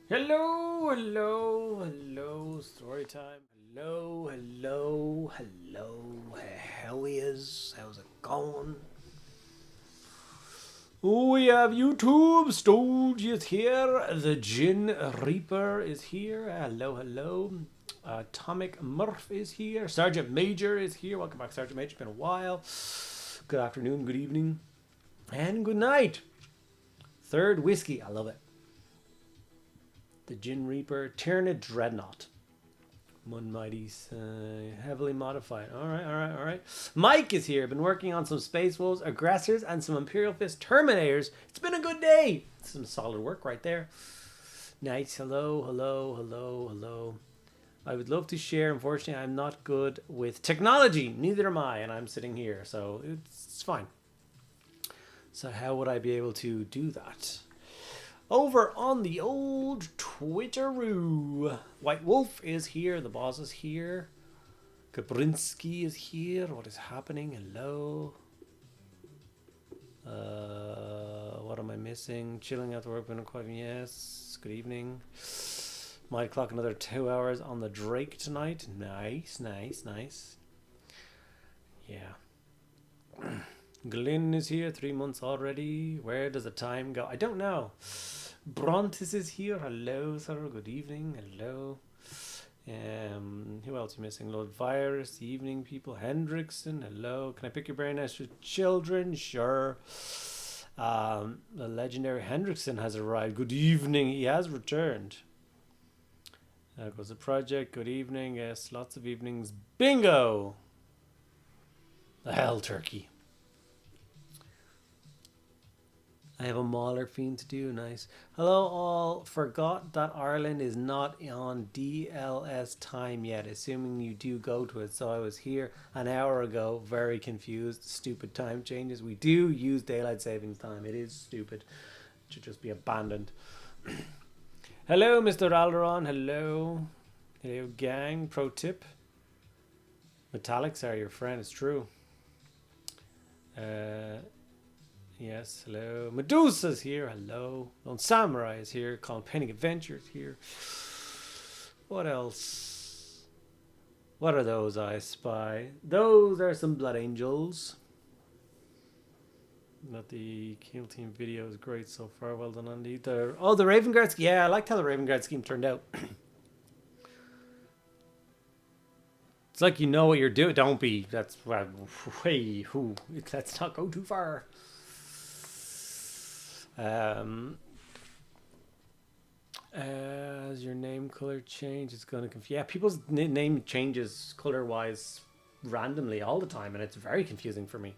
Hello, hello, hello, story time. Hello, hello, hello. How is? How's it going? We have YouTube. Stooge is here. The Gin Reaper is here. Hello, hello. Atomic Murph is here. Sergeant Major is here. Welcome back, Sergeant Major. It's been a while. Good afternoon, good evening, and good night. Third whiskey. I love it. The Gin Reaper, Tyranid Dreadnought. One mighty, heavily modified. All right, all right, all right. Mike is here. Been working on some Space Wolves, Aggressors, and some Imperial Fist Terminators. It's been a good day. Some solid work right there. Nice. Hello, hello, hello, hello. I would love to share. Unfortunately, I'm not good with technology. Neither am I, and I'm sitting here, so it's fine. So how would I be able to do that? Over on the old Twitteroo. White Wolf is here. The boss is here. Kabrinsky is here. What is happening? Hello. What am I missing? Chilling at work. Been quite yes. Good evening. Might clock another 2 hours on the Drake tonight. Nice, nice, nice. Yeah. Glyn is here. 3 months already. Where does the time go? I don't know. Brontis is here. Hello, sir. Good evening. Hello. Who else are missing? Lord Virus. The evening people. Hendrickson. Hello. Can I pick your brain as for children? Sure. The legendary Hendrickson has arrived. Good evening. He has returned. There goes the project. Good evening. Yes, lots of evenings. Bingo. The hell turkey. I have a Mauler fiend to do. Nice. Hello all. Forgot that Ireland is not on DLS time yet. Assuming you do go to it. So I was here an hour ago. Very confused. Stupid time changes. We do use daylight savings time. It is stupid. It should just be abandoned. Hello, Mr. Alderon. Hello. Hello, gang. Pro tip. Metallics are your friend. It's true. Yes, hello. Medusa's here. Hello. Lone Samurai is here. Colin Penning Adventures here. What else? What are those I spy? Those are some Blood Angels. Not the Kill Team video is great so far. Well done, Andy. The Raven Guard. Yeah, I liked how the Raven Guard scheme turned out. It's like you know what you're doing. Don't be. That's hey, who? Let's not go too far. As your name color change, it's going to confuse. Yeah, people's name changes color wise randomly all the time, and it's very confusing for me.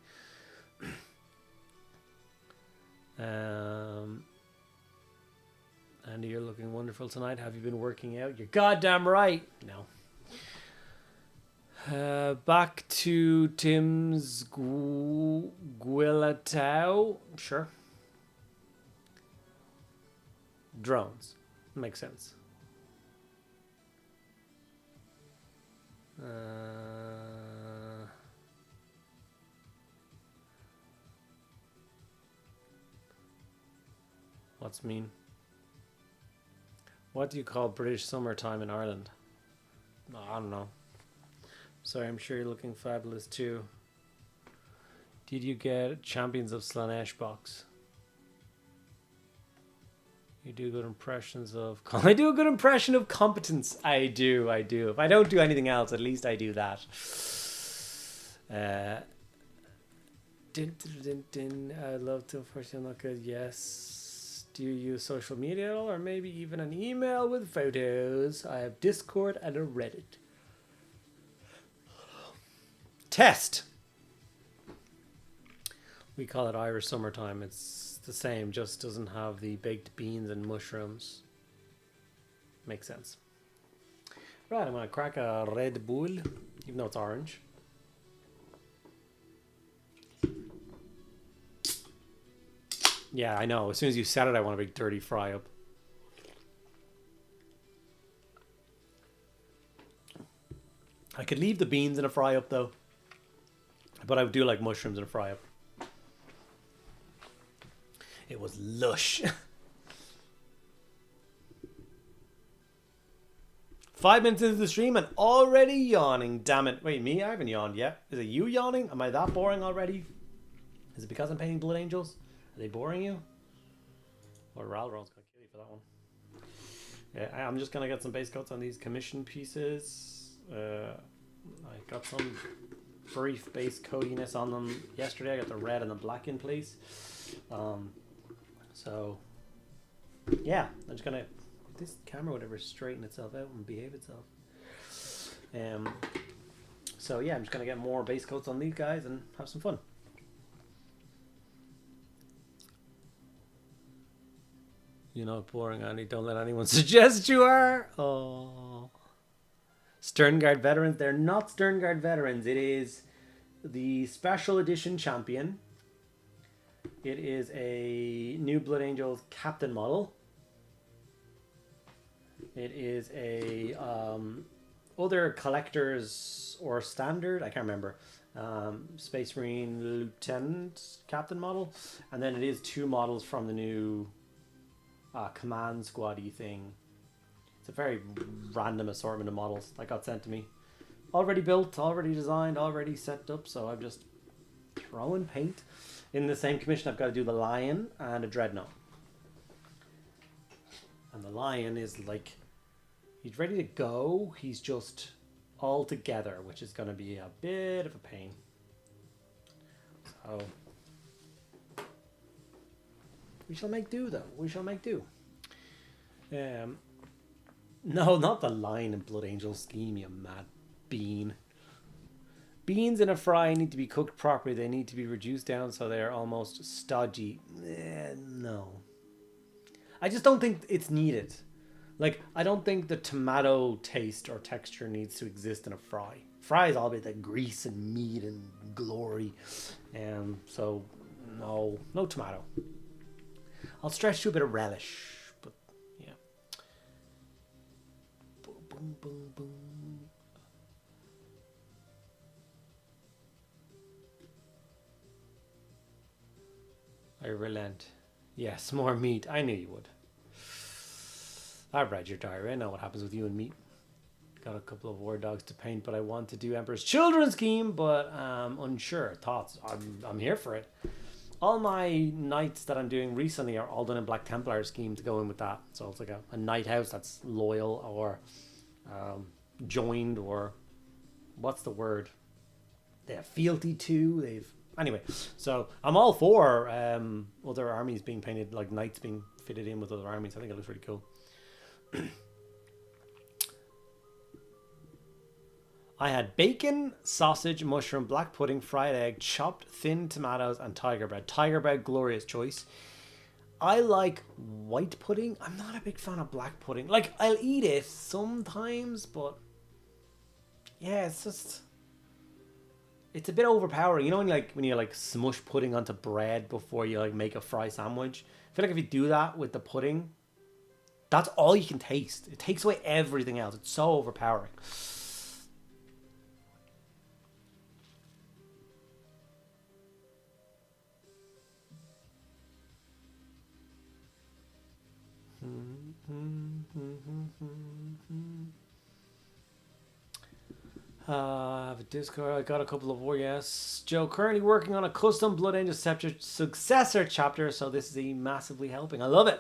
Andy, you're looking wonderful tonight. Have you been working out? You're goddamn right. No. Back to Tim's Guilatao. Sure. Drones. Makes sense. What's mean? What do you call British summertime in Ireland? I don't know. Sorry, I'm sure you're looking fabulous too. Did you get Champions of Slanesh box? You do good impressions of... I do a good impression of competence. I do. If I don't do anything else, at least I do that. I'd love to, unfortunately, I'm not good. Yes. Do you use social media at all? Or maybe even an email with photos? I have Discord and a Reddit. Test. We call it Irish summertime. It's the same, just doesn't have the baked beans and mushrooms. Makes sense. Right, I'm gonna crack a Red Bull, even though it's orange. Yeah, I know. As soon as you said it, I want a big dirty fry up. I could leave the beans in a fry up though. But I do like mushrooms in a fry up. It was lush. 5 minutes into the stream and already yawning. Damn it. Wait, me? I haven't yawned yet. Is it you yawning? Am I that boring already? Is it because I'm painting Blood Angels? Are they boring you? Or Ralron's going to kill you for that one. Yeah, I'm just going to get some base coats on these commission pieces. I got some brief base coatiness on them yesterday. I got the red and the black in place. So, yeah, I'm just going to... This camera would ever straighten itself out and behave itself. So yeah, I'm just gonna get more base coats on these guys and have some fun. You're not boring, Andy. Don't let anyone suggest you are. Oh, Sterngard veterans. They're not Sterngard veterans. It is the special edition champion. It is a new Blood Angels captain model. It is a other collectors or standard, I can't remember, Space Marine Lieutenant Captain model, and then it is 2 models from the new command squad-y thing. It's a very random assortment of models that got sent to me. Already built, already designed, already set up, so I'm just throwing paint. In the same commission, I've got to do the Lion and a Dreadnought. And the Lion is like... He's ready to go. He's just all together, which is going to be a bit of a pain. So we shall make do, though. We shall make do. No, not the Lion and Blood Angel scheme, you mad bean. Beans in a fry need to be cooked properly. They need to be reduced down so they're almost stodgy. No. I just don't think it's needed. Like, I don't think the tomato taste or texture needs to exist in a fry. Fry is all about the grease and meat and glory. So, no tomato. I'll stretch to a bit of relish, but yeah. Boom, boom, boom, boom. I relent. Yes, more meat. I knew you would. I've read your diary. I know what happens with you and meat. Got a couple of war dogs to paint, but I want to do Emperor's Children scheme, but unsure. Thoughts? I'm here for it. All my knights that I'm doing recently are all done in Black Templar scheme to go in with that. So it's like a knight house that's loyal or joined, or what's the word? They have fealty to. Anyway, so I'm all for other armies being painted, like knights being fitted in with other armies. I think it looks really cool. I had bacon, sausage, mushroom, black pudding, fried egg, chopped thin tomatoes, and tiger bread. Tiger bread, glorious choice. I like white pudding. I'm not a big fan of black pudding. Like, I'll eat it sometimes, but yeah, it's a bit overpowering. You know when you smush pudding onto bread before you make a fry sandwich? I feel like if you do that with the pudding, that's all you can taste. It takes away everything else. It's so overpowering. I have a Discord. I got a couple of war. Yes, Joe. Currently working on a custom Blood Angel successor chapter, so this is massively helping. I love it.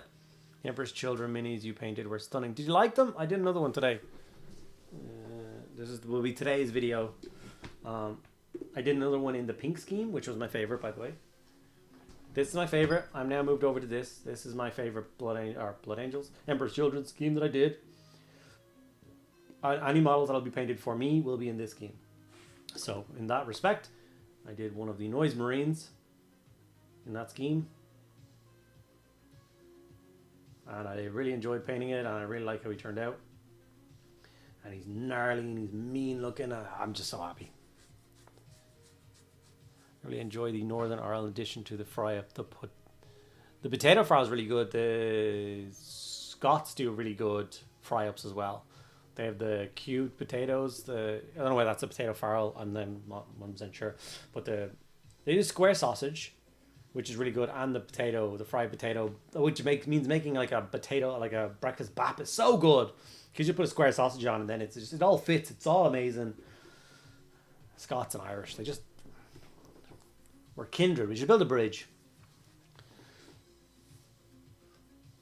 The Emperor's Children minis you painted were stunning. Did you like them? I did another one today. Will be today's video. I did another one in the pink scheme, which was my favorite, by the way. This is my favorite. I'm now moved over to this. This is my favorite Blood Angels Emperor's Children scheme that I did. Any models that'll be painted for me will be in this scheme. So in that respect, I did one of the Noise Marines in that scheme. And I really enjoyed painting it, and I really like how he turned out. And he's gnarly and he's mean looking. I'm just so happy. I really enjoy the Northern Ireland addition to the fry up. The potato fry is really good. The Scots do really good fry ups as well. They have the cubed potatoes. I don't know why that's a potato farl. I'm not 100% sure. But they do square sausage. which is really good, and the potato, the fried potato, which means making like a potato, like a breakfast bap, is so good because you put a square sausage on and then it's just, it all fits. It's all amazing. Scots and Irish, we're kindred. We should build a bridge.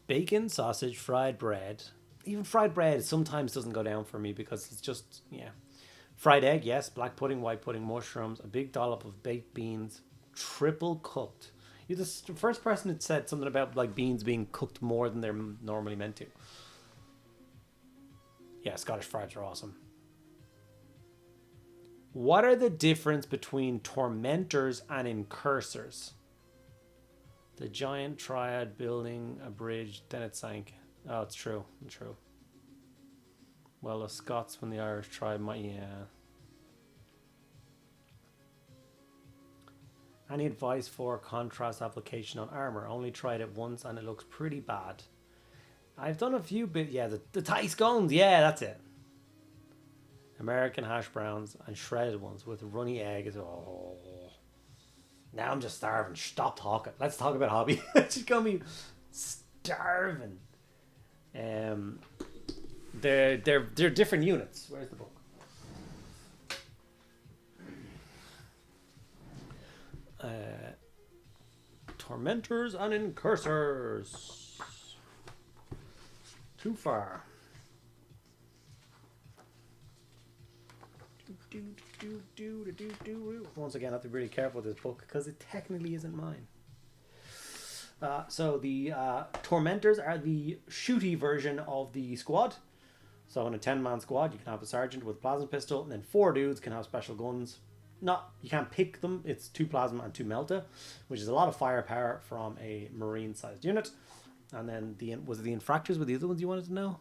Bacon, sausage, fried bread. Even fried bread sometimes doesn't go down for me because it's just, yeah. Fried egg, yes. Black pudding, white pudding, mushrooms, a big dollop of baked beans, triple cooked. You're the first person that said something about like beans being cooked more than they're normally meant to. Yeah, Scottish fries are awesome. What are the difference between tormentors and incursors? The giant triad building a bridge, then it sank. Oh, it's true. True. Well, the Scots when the Irish tried might, yeah. Any advice for contrast application on armor? Only tried it once and it looks pretty bad. I've done a few bit, yeah, the Thai scones, yeah, that's it. American hash browns and shredded ones with runny eggs. Oh, now I'm just starving. Stop talking. Let's talk about hobby. Just got me starving. They're different units. Where's the book? Tormentors and incursors. Too far. Once again, I have to be really careful with this book because it technically isn't mine. So the Tormentors are the shooty version of the squad. So in a 10-man squad, you can have a sergeant with a plasma pistol, and then 4 dudes can have special guns. You can't pick them. It's 2 plasma and 2 melta, which is a lot of firepower from a marine-sized unit. And then was it the infractors were the other ones you wanted to know?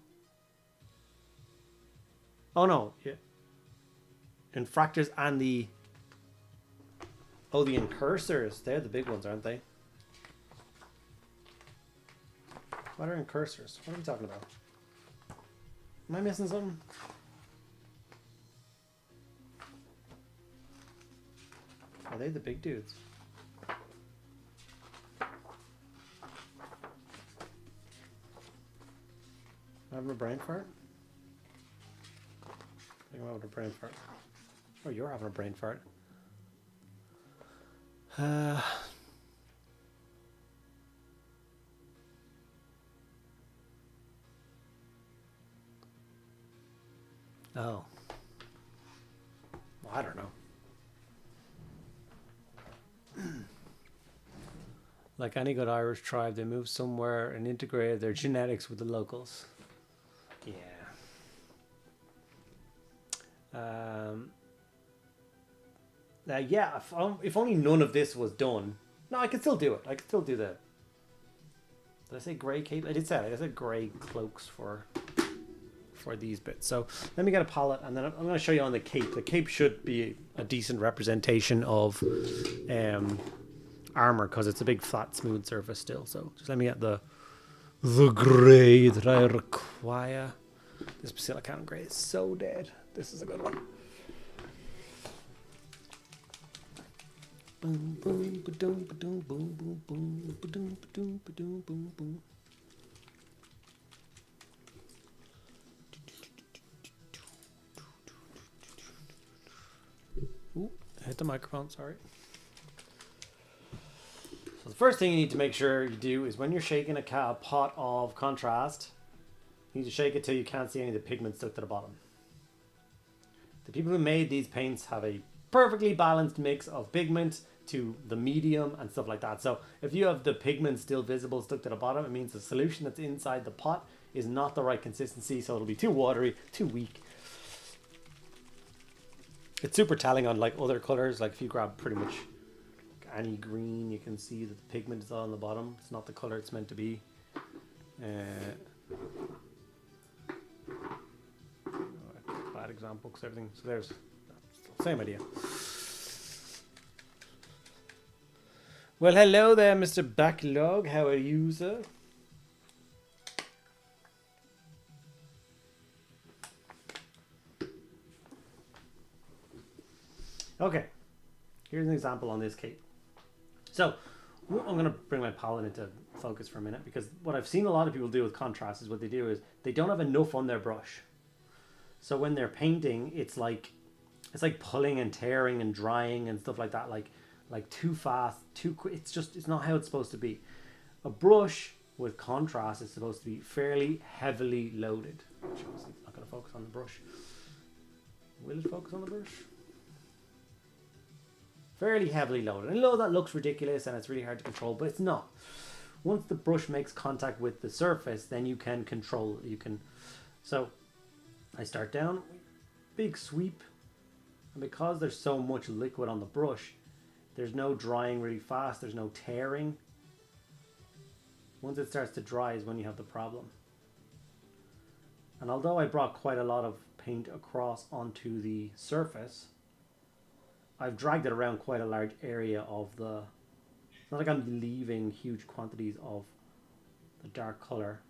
Oh no, yeah. Infractors and the incursors. They're the big ones, aren't they? What are incursors? What are we talking about? Am I missing something? Are they the big dudes? I'm having a brain fart? I think I'm having a brain fart. Oh, you're having a brain fart. Oh. Well, I don't know. Like any good Irish tribe, they moved somewhere and integrated their genetics with the locals. Yeah. Yeah, if only none of this was done. No, I could still do it. I could still do the... Did I say grey cape? I did say it. I said grey cloaks for these bits. So let me get a palette, and then I'm going to show you on the cape. The cape should be a decent representation of armor, because it's a big flat smooth surface still. So just let me get the grey that I require. This silicone grey is so dead. This is a good one. Boom boom ba-doom ba-doom boom boom boom ba-doom ba-doom ba-doom boom boom. Ooh, hit the microphone, sorry. So the first thing you need to make sure you do is when you're shaking a pot of contrast, you need to shake it till you can't see any of the pigment stuck to the bottom. The people who made these paints have a perfectly balanced mix of pigment to the medium and stuff like that. So if you have the pigment still visible stuck to the bottom, it means the solution that's inside the pot is not the right consistency, so it'll be too watery, too weak. It's super telling on like other colors. Like if you grab pretty much any green, you can see that the pigment is all on the bottom. It's not the color it's meant to be. Bad example because everything. So there's the same idea. Well, hello there, Mr. Backlog. How are you, sir? Okay, here's an example on this cape. So I'm going to bring my palette into focus for a minute, because what I've seen a lot of people do with contrast is what they do is they don't have enough on their brush. So when they're painting, it's like pulling and tearing and drying and stuff like that, like too fast, too quick. It's not how it's supposed to be. A brush with contrast is supposed to be fairly heavily loaded. Which obviously it's not going to focus on the brush. Will it focus on the brush? Fairly heavily loaded. I know that looks ridiculous and it's really hard to control, but it's not. Once the brush makes contact with the surface, then you can control it. So I start down, big sweep, and because there's so much liquid on the brush, there's no drying really fast, there's no tearing. Once it starts to dry is when you have the problem. And although I brought quite a lot of paint across onto the surface, I've dragged it around quite a large area of the... It's not like I'm leaving huge quantities of the dark color.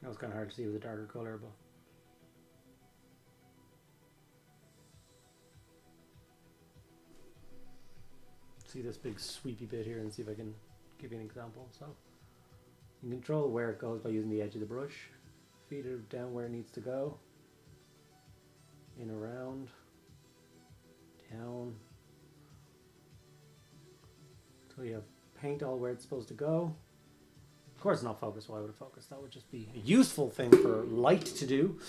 That was kind of hard to see with a darker color, but... See this big sweepy bit here and see if I can give you an example. So you can control where it goes by using the edge of the brush. Feed it down where it needs to go. In, around, down. Until you have paint all where it's supposed to go. Of course it's not focused. Why would it focus? That would just be a useful thing for light to do.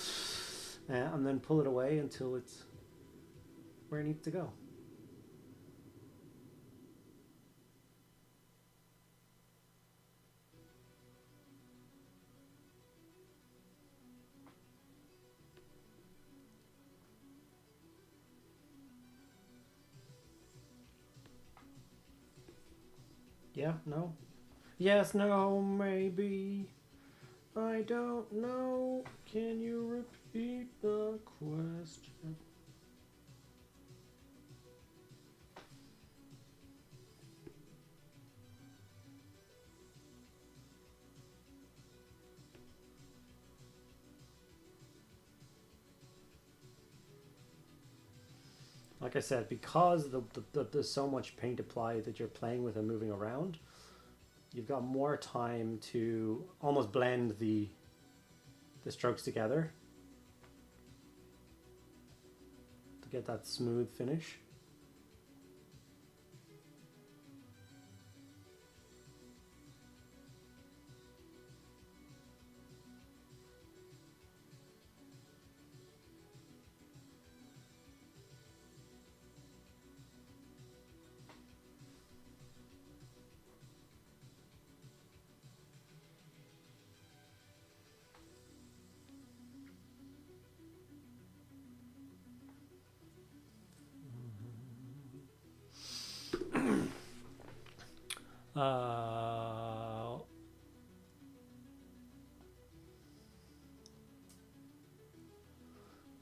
And then pull it away until it's where it needs to go. Yeah, no. Yes, no, maybe. I don't know. Can you repeat the question? Like I said, because there's so much paint applied that you're playing with and moving around, you've got more time to almost blend the strokes together to get that smooth finish.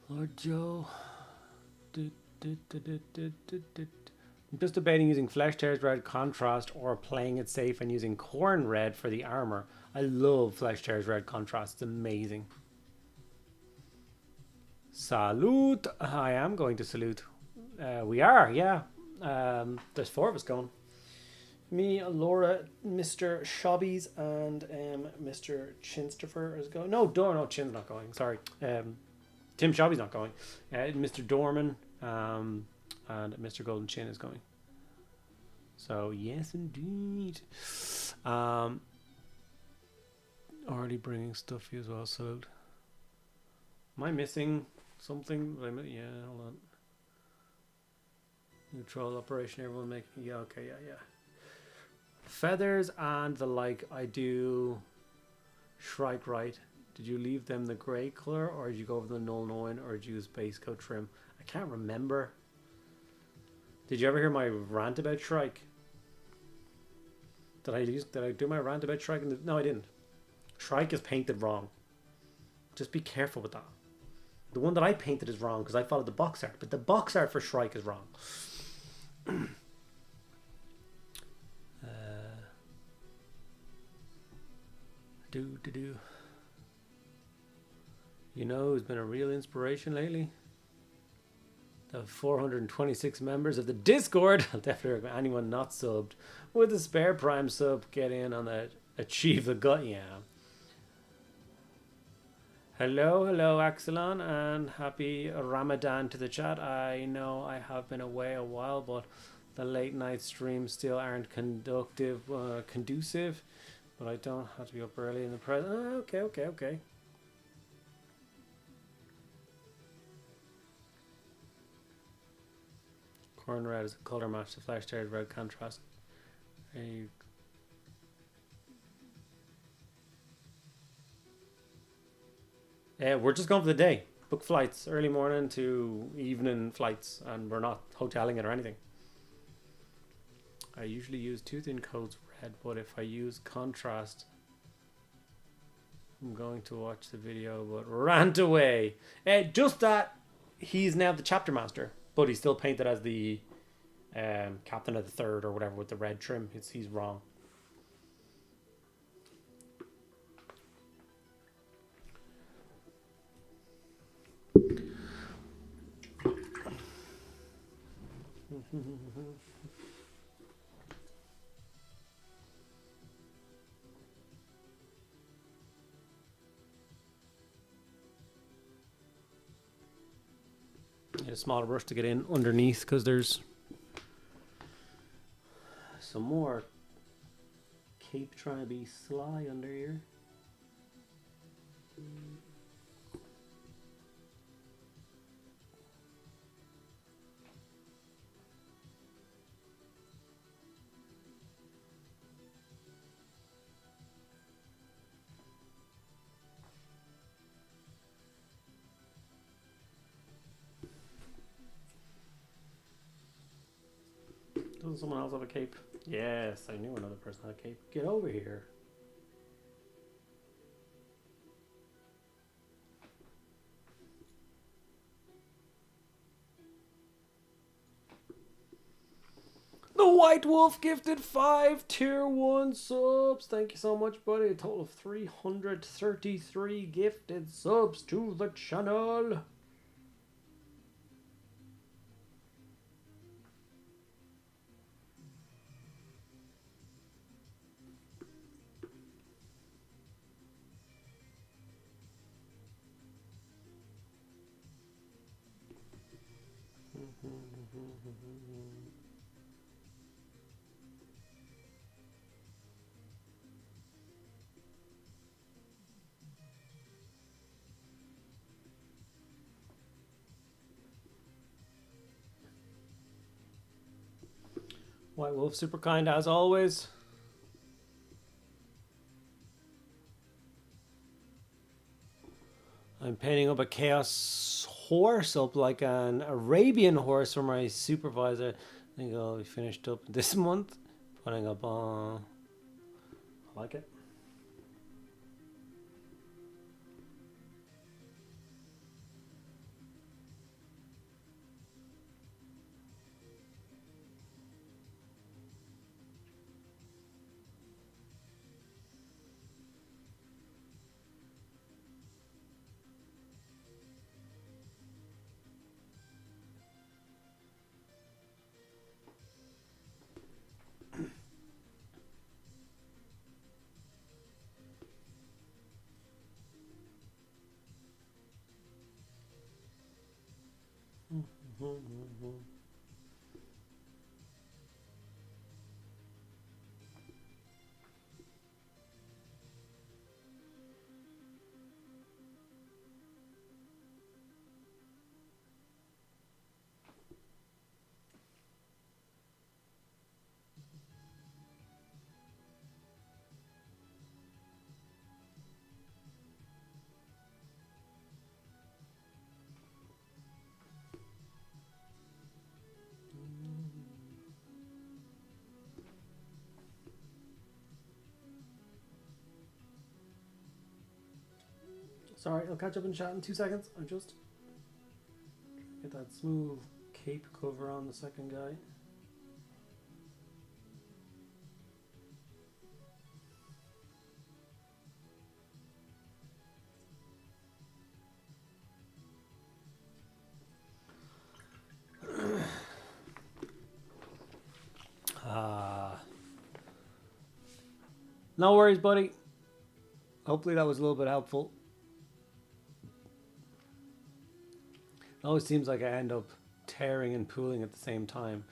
Lord Joe. I'm just debating using Flesh Tears Red contrast or playing it safe and using Corn Red for the armor. I love Flesh Tears Red contrast. It's amazing. Salute. I am going to salute. We are, yeah. There's 4 of us going. Me, Laura, Mr. Hobbies, and Mr. Chinstopher is going. No, Chin's not going. Sorry. Tim Hobby's not going. Mr. Dorman and Mr. Golden Chin is going. So, yes, indeed. Already bringing stuff for you as well, salute. Am I missing something? Yeah, hold on. Neutral operation, everyone make. Yeah, okay, yeah. Feathers and the like, I do Shrike right. Did you leave them the grey colour, or did you go over the null nine, or did you use base coat trim? I can't remember. Did you ever hear my rant about Shrike? Did I do my rant about Shrike? No, I didn't. Shrike is painted wrong. Just be careful with that. The one that I painted is wrong because I followed the box art, but the box art for Shrike is wrong. Do. You know who's been a real inspiration lately? The 426 members of the Discord. I'll definitely recommend anyone not subbed with a spare Prime sub, get in on that. Achieve the gut, yeah. Hello, Axelon, and happy Ramadan to the chat. I know I have been away a while, but the late night streams still aren't conducive, but I don't have to be up early in the present. Okay. Corn red is a colour match to flesh tears red contrast. We're just going for the day. Book flights, early morning to evening flights, and we're not hoteling it or anything. I usually use two thin coats red, but if I use contrast, I'm going to watch the video, but rant away. Just that he's now the chapter master, but he's still painted as the captain of the third or whatever with the red trim. He's wrong. Need a smaller brush to get in underneath because there's some more cape trying to be sly under here. Doesn't someone else have a cape? Yes, I knew another person had a cape. Get over here. The White Wolf gifted 5 tier 1 subs. Thank you so much, buddy. A total of 333 gifted subs to the channel. White Wolf, super kind as always. I'm painting up a chaos horse up like an Arabian horse for my supervisor. I think I'll be finished up this month. Putting up on. I like it. Sorry, I'll catch up in chat in 2 seconds. I just get that smooth cape cover on the second guy. No worries, buddy. Hopefully that was a little bit helpful. It always seems like I end up tearing and pooling at the same time.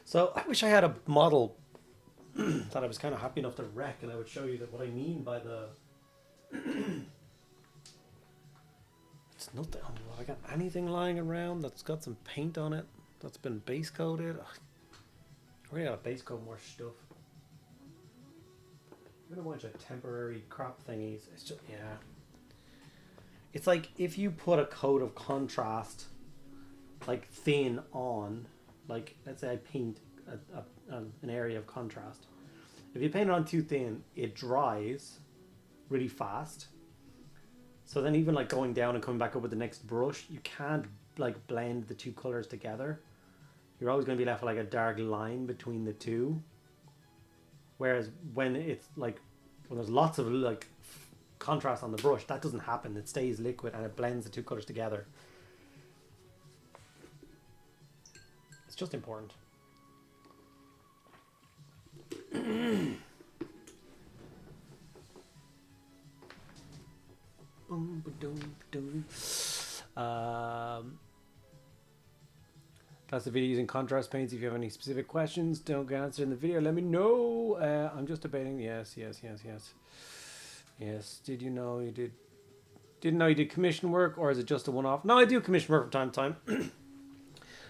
So I wish I had a model that I was kind of happy enough to wreck, and I would show you that what I mean by the... It's nothing. Oh, have I got anything lying around that's got some paint on it that's been base coated? I really gotta base coat more stuff. I'm gonna bunch of temporary crop thingies. It's just, yeah. It's like if you put a coat of contrast, like thin on, like let's say I paint an area of contrast. If you paint it on too thin, it dries really fast. So then even like going down and coming back up with the next brush, you can't like blend the two colors together. You're always going to be left with like a dark line between the two. Whereas when it's like, when there's lots of like contrast on the brush, that doesn't happen. It stays liquid and it blends the two colors together. It's just important. That's the video using contrast paints. If you have any specific questions, don't get answered in the video. Let me know. I'm just debating. Yes. Did you know you did? Didn't know you did commission work, or is it just a one-off? No, I do commission work from time to time.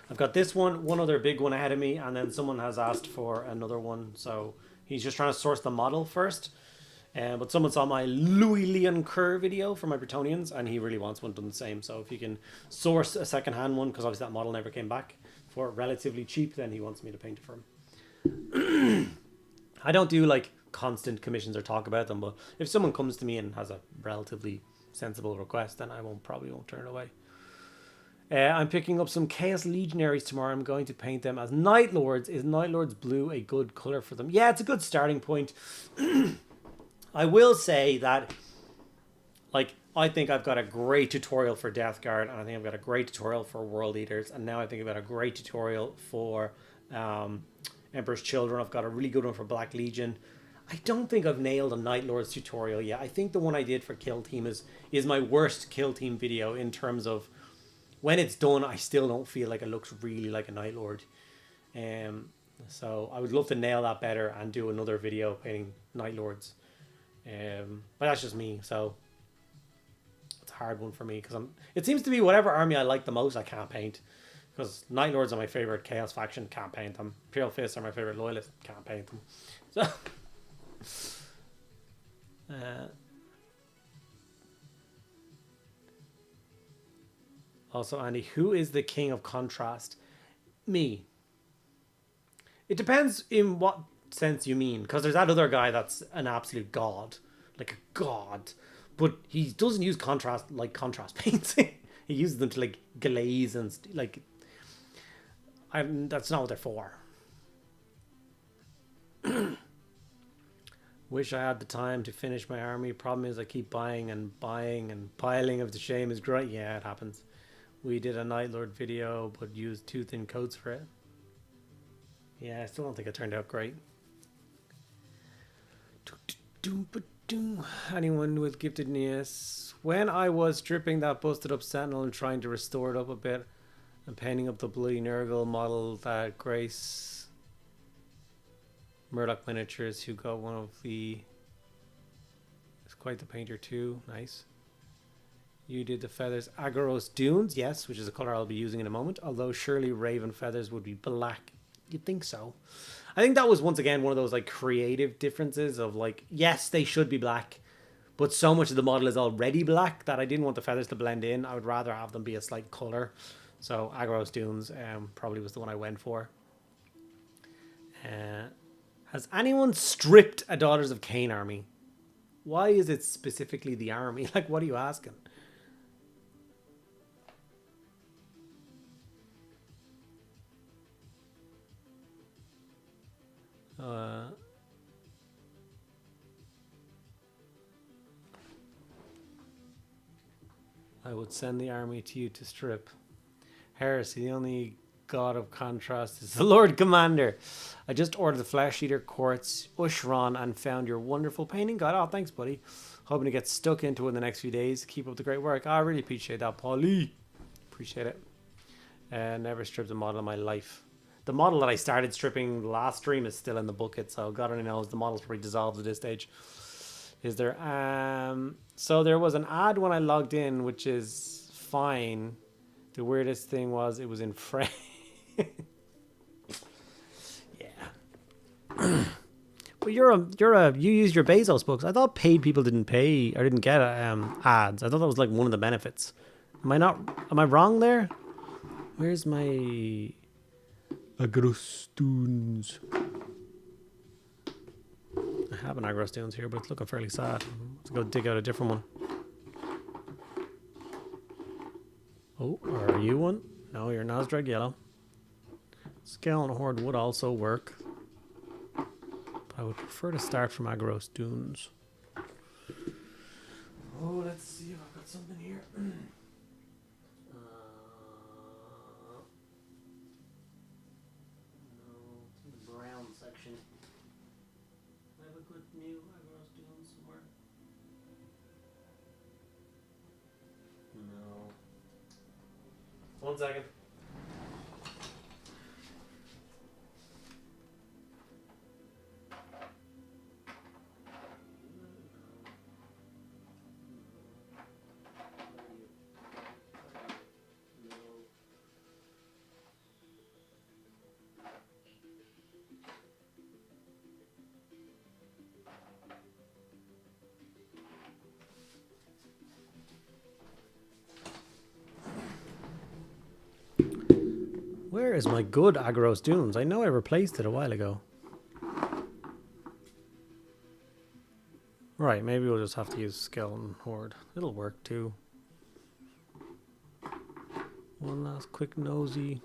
I've got this one other big one ahead of me, and then someone has asked for another one. So he's just trying to source the model first. But someone saw my Louis Leon Kerr video for my Bretonians, and he really wants one done the same. So if you can source a second-hand one, because obviously that model never came back, for relatively cheap, then he wants me to paint it for him. I don't do like constant commissions or talk about them, but if someone comes to me and has a relatively sensible request, then I probably won't turn it away. I'm picking up some Chaos Legionaries tomorrow. I'm going to paint them as Night Lords. Is Night Lords blue a good color for them? Yeah, it's a good starting point. I will say that, like, I think I've got a great tutorial for Death Guard, and I think I've got a great tutorial for World Eaters, and now I think I've got a great tutorial for Emperor's Children. I've got a really good one for Black Legion. I don't think I've nailed a Night Lords tutorial yet. I think the one I did for Kill Team is my worst Kill Team video in terms of when it's done, I still don't feel like it looks really like a Night Lord. So I would love to nail that better and do another video painting Night Lords. But that's just me, so it's a hard one for me because it seems to be whatever army I like the most I can't paint, because Night Lords are my favorite Chaos faction, can't paint them. Imperial Fists are my favorite Loyalists, can't paint them. So also, Andy, who is the king of contrast? Me. It depends in what sense you mean, because there's that other guy that's an absolute god, like a god, but he doesn't use contrast like contrast paints. He uses them to like glaze and like that's not what they're for. Wish I had the time to finish my army. Problem is I keep buying and piling of the shame is great. Yeah, it happens. We did a Night Lord video but used too thin coats for it. Yeah, I still don't think it turned out great. Anyone with giftedness? When I was stripping that busted up Sentinel and trying to restore it up a bit and painting up the bloody Nurgle model that Grace Murdoch Miniatures, who got one of the... It's quite the painter too. Nice. You did the feathers. Agoros Dunes, yes, which is a color I'll be using in a moment. Although surely Raven feathers would be black. You'd think so. I think that was once again one of those like creative differences of like, yes, they should be black, but so much of the model is already black that I didn't want the feathers to blend in. I would rather have them be a slight color. So Agoros Dunes probably was the one I went for. Has anyone stripped a Daughters of Cain army? Why is it specifically the army? Like, what are you asking? I would send the army to you to strip. Heresy, the only god of contrast is the Lord Commander. I just ordered the Flesh Eater Quartz Ushron and found your wonderful painting guide. Oh, thanks, buddy. Hoping to get stuck into it in the next few days. Keep up the great work. I really appreciate that, Paulie. Appreciate it. Never stripped a model in my life. The model that I started stripping last stream is still in the bucket, so God only knows the model's probably dissolved at this stage. Is there? So there was an ad when I logged in, which is fine. The weirdest thing was it was in French. Yeah. But you used your Bezos books. I thought paid people didn't pay or didn't get ads. I thought that was like one of the benefits. Am I wrong there? Where's my Agrostoons? I have an Agrostoons here, but it's looking fairly sad. Let's go dig out a different one. Oh, are you one? No, you're Nosdrag Yellow. Skeleton Horde would also work. But I would prefer to start from Agrostoons. Oh, let's see if I've got something here. Section. I have a good new eyebrows doing somewhere. No. 1 second. Where is my good Agros Dunes? I know I replaced it a while ago. Right, maybe we'll just have to use Skeleton Horde. It'll work too. One last quick nosy.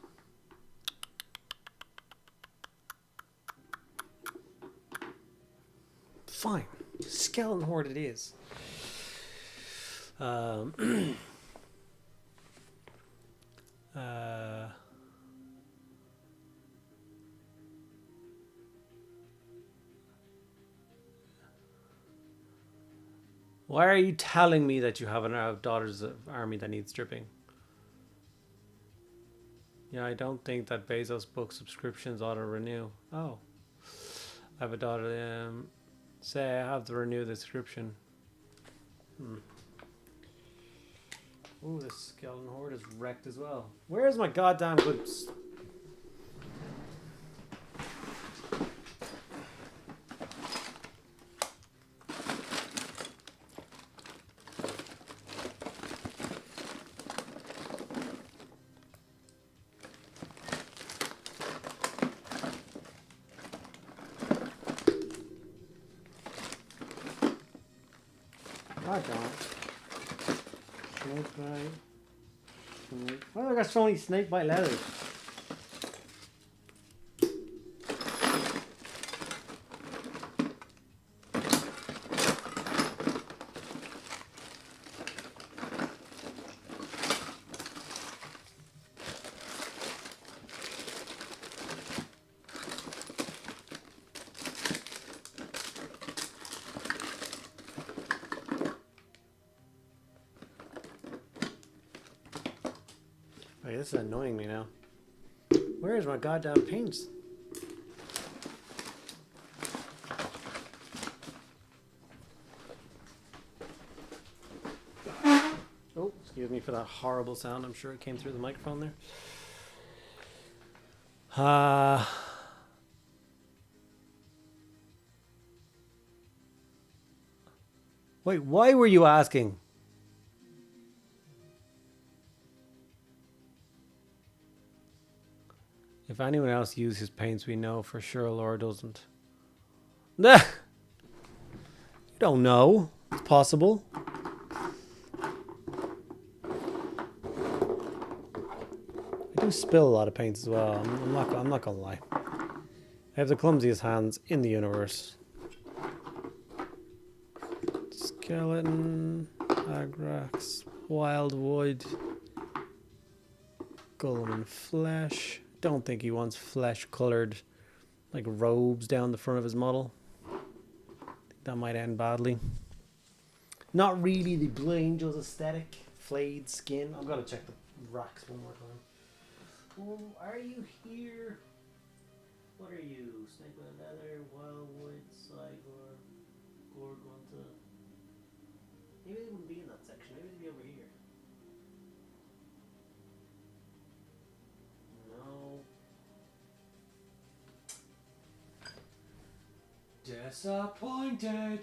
Fine. Skeleton Horde it is. Why are you telling me that you have an Daughters of Army that needs stripping? Yeah, I don't think that Bezos book subscriptions ought to renew. Oh. I have a daughter. Say I have to renew the subscription. Ooh, this Skeleton Horde is wrecked as well. Where's my goddamn good... Why have I got so many snake bite letters? Wait, this is annoying me now. Where is my goddamn paints? Oh, excuse me for that horrible sound. I'm sure it came through the microphone there. Wait, why were you asking? If anyone else uses his paints, we know for sure Laura doesn't. Nah! You don't know. It's possible. I do spill a lot of paints as well. I'm not gonna lie. I have the clumsiest hands in the universe. Skeleton, Agrax, Wildwood, Golem and Flesh, don't think he wants flesh-colored like robes down the front of his model. That might end badly. Not really the Blue Angels aesthetic. Flayed skin. I'm gonna check the racks one more time. Oh, are you here? What are you? Snake with leather, wildwood, Cygor, Gorgonta. Maybe they wouldn't be in that section. Maybe they'd be over here. No. Disappointed.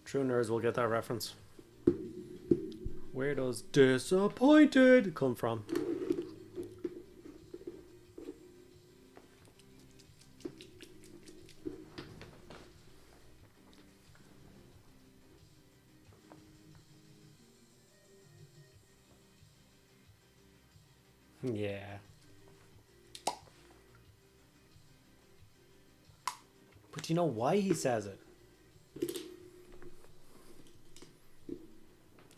True nerds will get that reference. Where does disappointed come from? Yeah. But you know why he says it?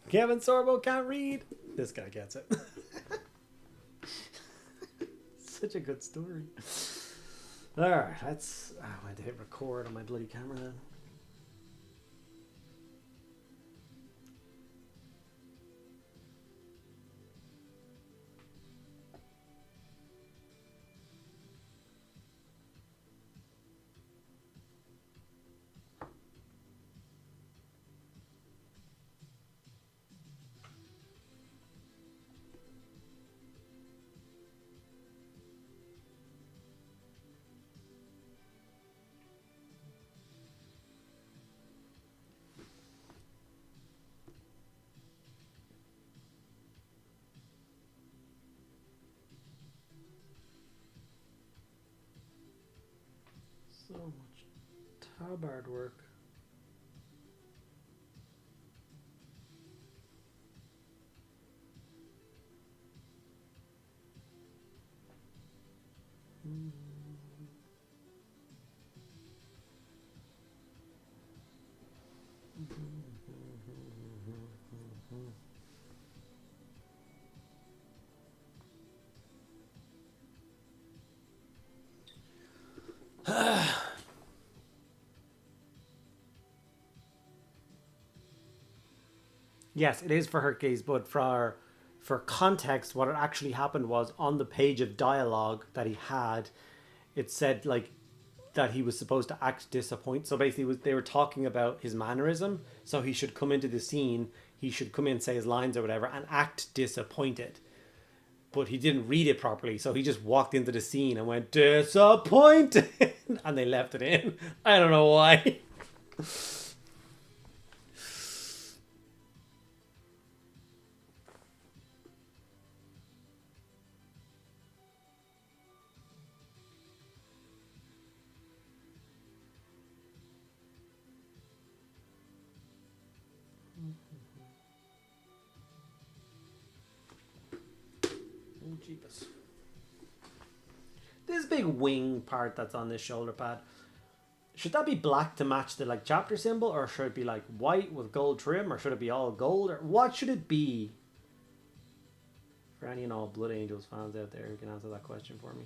Kevin Sorbo can't read. This guy gets it. Such a good story. Alright, let's... I had to hit record on my bloody camera then. So much tabard work. Yes, it is for Hercules, but for context, what had actually happened was on the page of dialogue that he had, it said like that he was supposed to act disappointed. So basically, they were talking about his mannerism. So he should come into the scene, he should come in, say his lines or whatever, and act disappointed. But he didn't read it properly, so he just walked into the scene and went disappointed, and they left it in. I don't know why. Jeepus. This big wing part that's on this shoulder pad, should that be black to match the like chapter symbol, or should it be like white with gold trim, or should it be all gold, or what should it be? For any and all Blood Angels fans out there who can answer that question for me.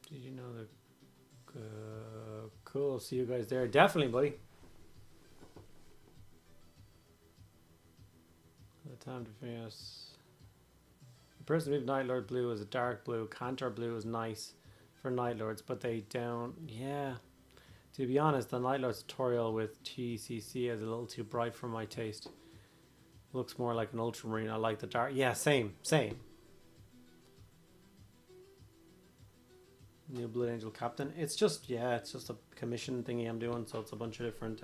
Did you know that? Cool. See you guys there. Definitely, buddy. Time to finish. The person with Night Lord blue is a dark blue. Cantor blue is nice for Night Lords, but they don't. Yeah. To be honest, the Night Lords tutorial with TCC is a little too bright for my taste. Looks more like an ultramarine. I like the dark. Yeah, same. New Blood Angel Captain. It's just, yeah, it's just a commission thingy I'm doing. So it's a bunch of different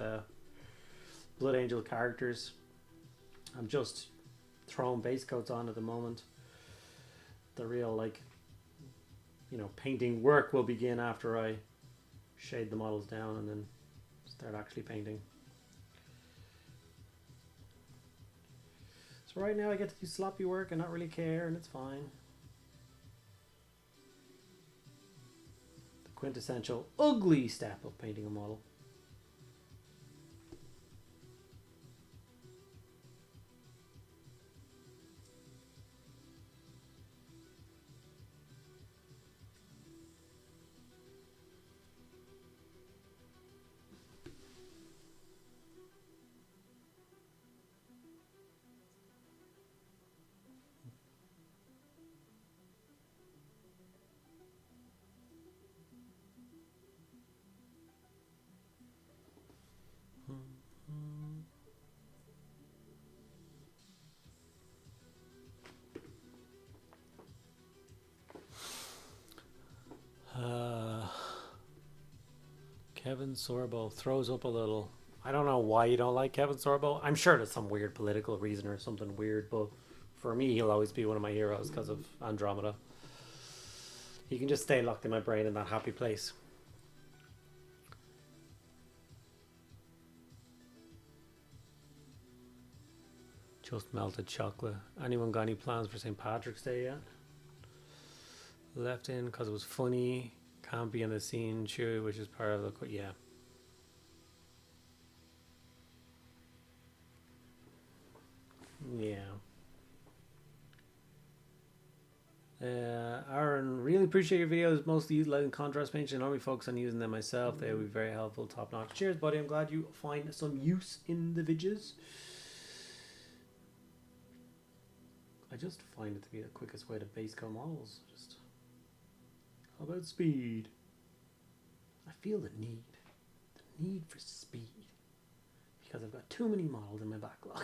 Blood Angel characters. I'm just throwing base coats on at the moment. The real, like, you know, painting work will begin after I shade the models down and then start actually painting. So right now I get to do sloppy work and not really care, and it's fine. The quintessential ugly step of painting a model. Kevin Sorbo throws up a little. I don't know why you don't like Kevin Sorbo. I'm sure there's some weird political reason or something weird, but for me, he'll always be one of my heroes because of Andromeda. He can just stay locked in my brain in that happy place. Just melted chocolate. Anyone got any plans for St. Patrick's Day yet? Left in because it was funny. Can't be in the scene, Chewy, which is part of the... Yeah. Yeah. Aaron, really appreciate your videos. Mostly utilizing contrast paints and only focus on using them myself. They will be very helpful, top notch. Cheers, buddy. I'm glad you find some use in the videos. I just find it to be the quickest way to base coat models. Just how about speed? I feel the need for speed because I've got too many models in my backlog.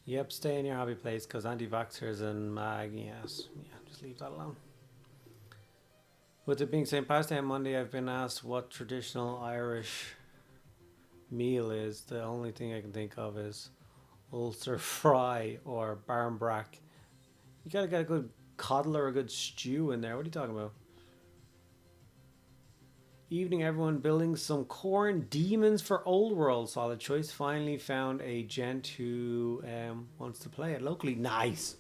Yep, stay in your hobby place because anti-vaxxers and mag, yes. Yeah, just leave that alone. With it being St. Patrick's Day on Monday, I've been asked what traditional Irish meal is. The only thing I can think of is Ulster fry or barmbrack. You gotta get a good coddle or a good stew in there. What are you talking about? Evening, everyone. Building some corn demons for Old World. Solid choice. Finally found a gent who wants to play it locally. Nice.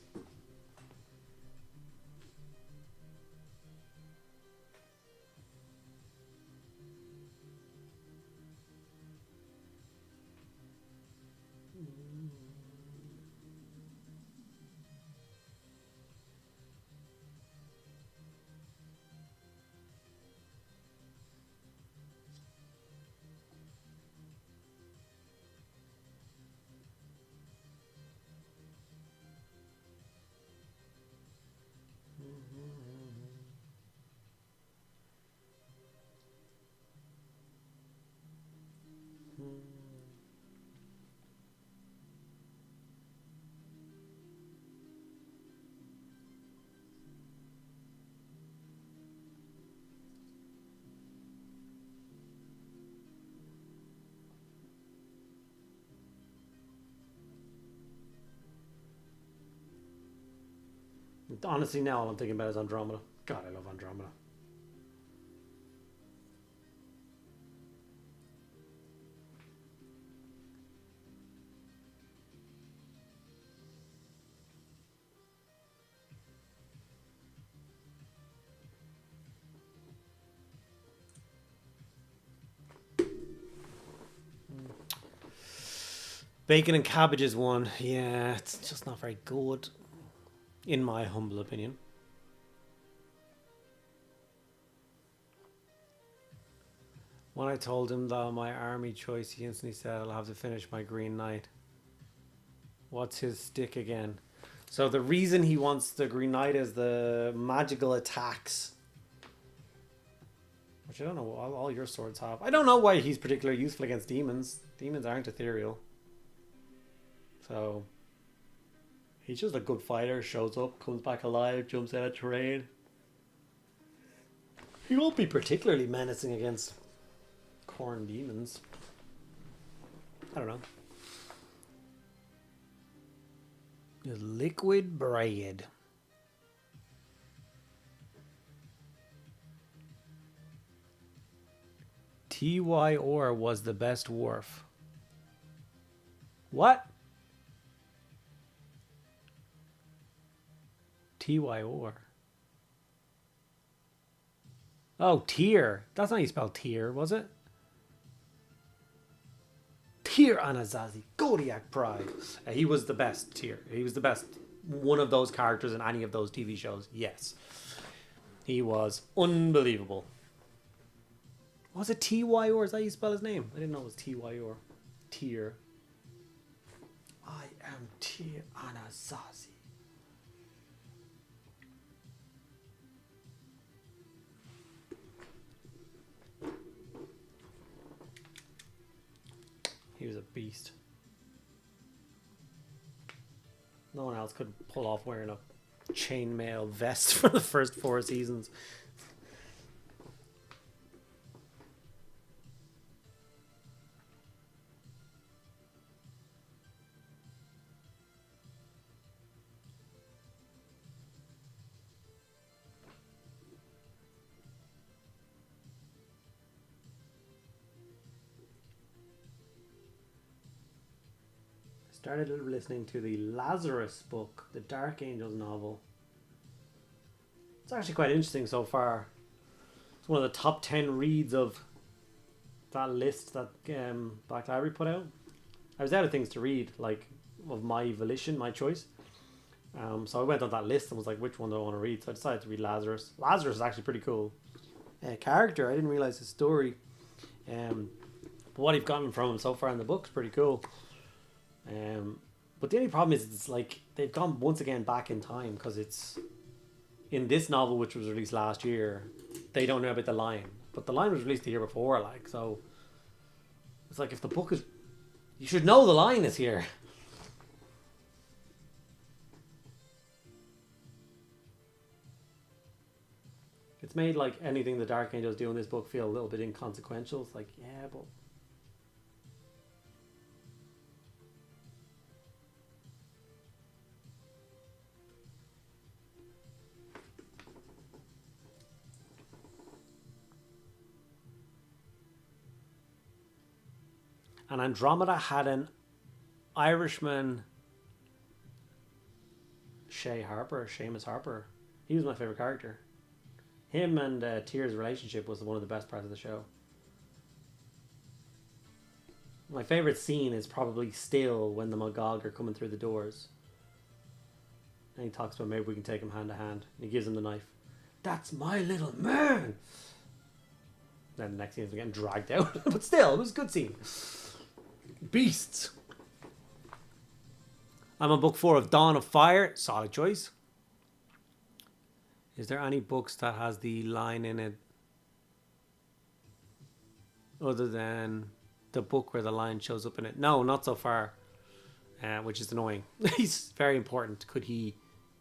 Honestly, now all I'm thinking about is Andromeda. God, I love Andromeda. Bacon and cabbage is one. Yeah, it's just not very good, in my humble opinion. When I told him that my army choice, he instantly said, I'll have to finish my Green Knight. What's his stick again? So the reason he wants the Green Knight is the magical attacks. Which I don't know, all your swords have. I don't know why he's particularly useful against demons. Demons aren't ethereal. So he's just a good fighter, shows up, comes back alive, jumps out of terrain. He won't be particularly menacing against corn demons. I don't know. Liquid bread. TYR was the best wharf. What? TYR. Oh, Tyr. That's not how you spell Tyr, was it? Tyr Anasazi, Godiac Pride. He was the best Tyr. He was the best one of those characters in any of those TV shows. Yes. He was unbelievable. Was it TYR? Is that how you spell his name? I didn't know it was TYR. Tyr. I am Tyr Anasazi. He was a beast. No one else could pull off wearing a chainmail vest for the first 4 seasons. Started listening to the Lazarus book, the Dark Angels novel. It's actually quite interesting so far. It's one of the top 10 reads of that list that Black Library put out. I was out of things to read, like of my volition, my choice. So I went on that list and was like, which one do I want to read? So I decided to read Lazarus. Lazarus is actually pretty cool. Character, I didn't realize his story. But what I've gotten from him so far in the book is pretty cool. But the only problem is it's like they've gone once again back in time, because it's in this novel, which was released last year, they don't know about the line, but the line was released the year before, like, so it's like if the book is, you should know the line is here. It's made like anything the Dark Angels do in this book feel a little bit inconsequential. It's like, yeah, but and Andromeda had an Irishman, Seamus Harper. He was my favorite character. Him and Tyr's relationship was one of the best parts of the show. My favorite scene is probably still when the Magog are coming through the doors. And he talks about maybe we can take him hand to hand. And he gives him the knife. That's my little man! Then the next scene is getting dragged out. But still, it was a good scene. Beasts. I'm on book 4 of Dawn of Fire. Solid choice. Is there any books that has the line in it other than the book where the line shows up in it? No, not so far, which is annoying. He's very important. Could he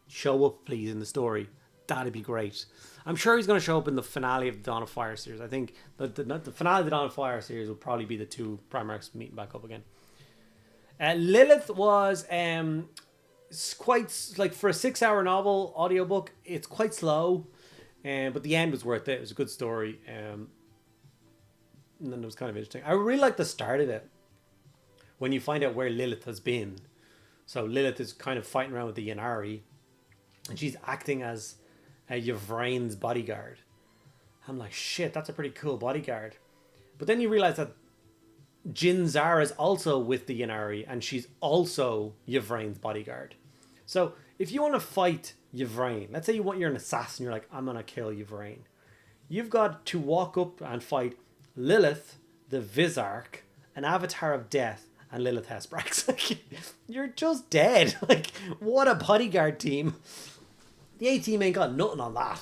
show up, please, in the story? That'd be great. I'm sure he's going to show up in the finale of the Dawn of Fire series. I think the finale of the Dawn of Fire series will probably be the two Primaris meeting back up again. Lilith was It's quite like for a 6 hour novel audiobook, it's quite slow. But the end was worth it. It was a good story. And then it was kind of interesting. I really like the start of it when you find out where Lilith has been. So Lilith is kind of fighting around with the Yanari, and she's acting as Yvrane's bodyguard. I'm like, shit, that's a pretty cool bodyguard. But then you realize that Jin Zara is also with the Yanari, and she's also Yvrane's bodyguard. So if you want to fight Yvrane, let's say you're an assassin, you're like, I'm gonna kill Yvrane. You've got to walk up and fight Lilith, the Vizarch, an avatar of death, and Lilith Hesprax. You're just dead. Like, what a bodyguard team. The A team ain't got nothing on that.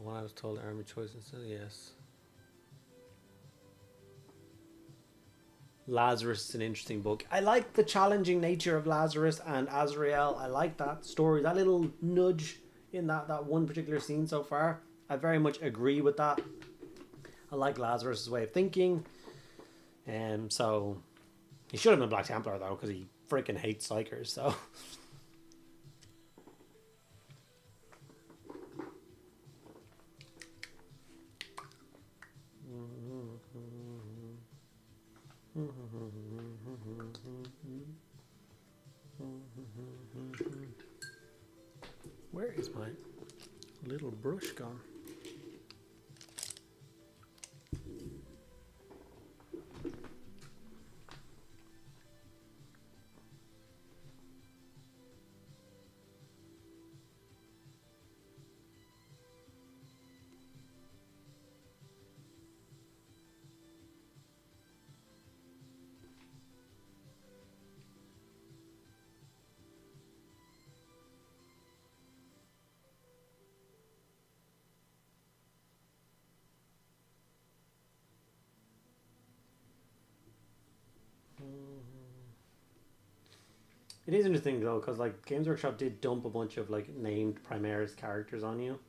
When I was told army choice instead, yes. Lazarus is an interesting book. I like the challenging nature of Lazarus and Azrael. I like that story, that little nudge in that one particular scene so far. I very much agree with that. I like Lazarus' way of thinking. So he should have been Black Templar though, because he freaking hates psychers, so. Where is my little brush gone? It is interesting though, because like Games Workshop did dump a bunch of like named Primaris characters on you,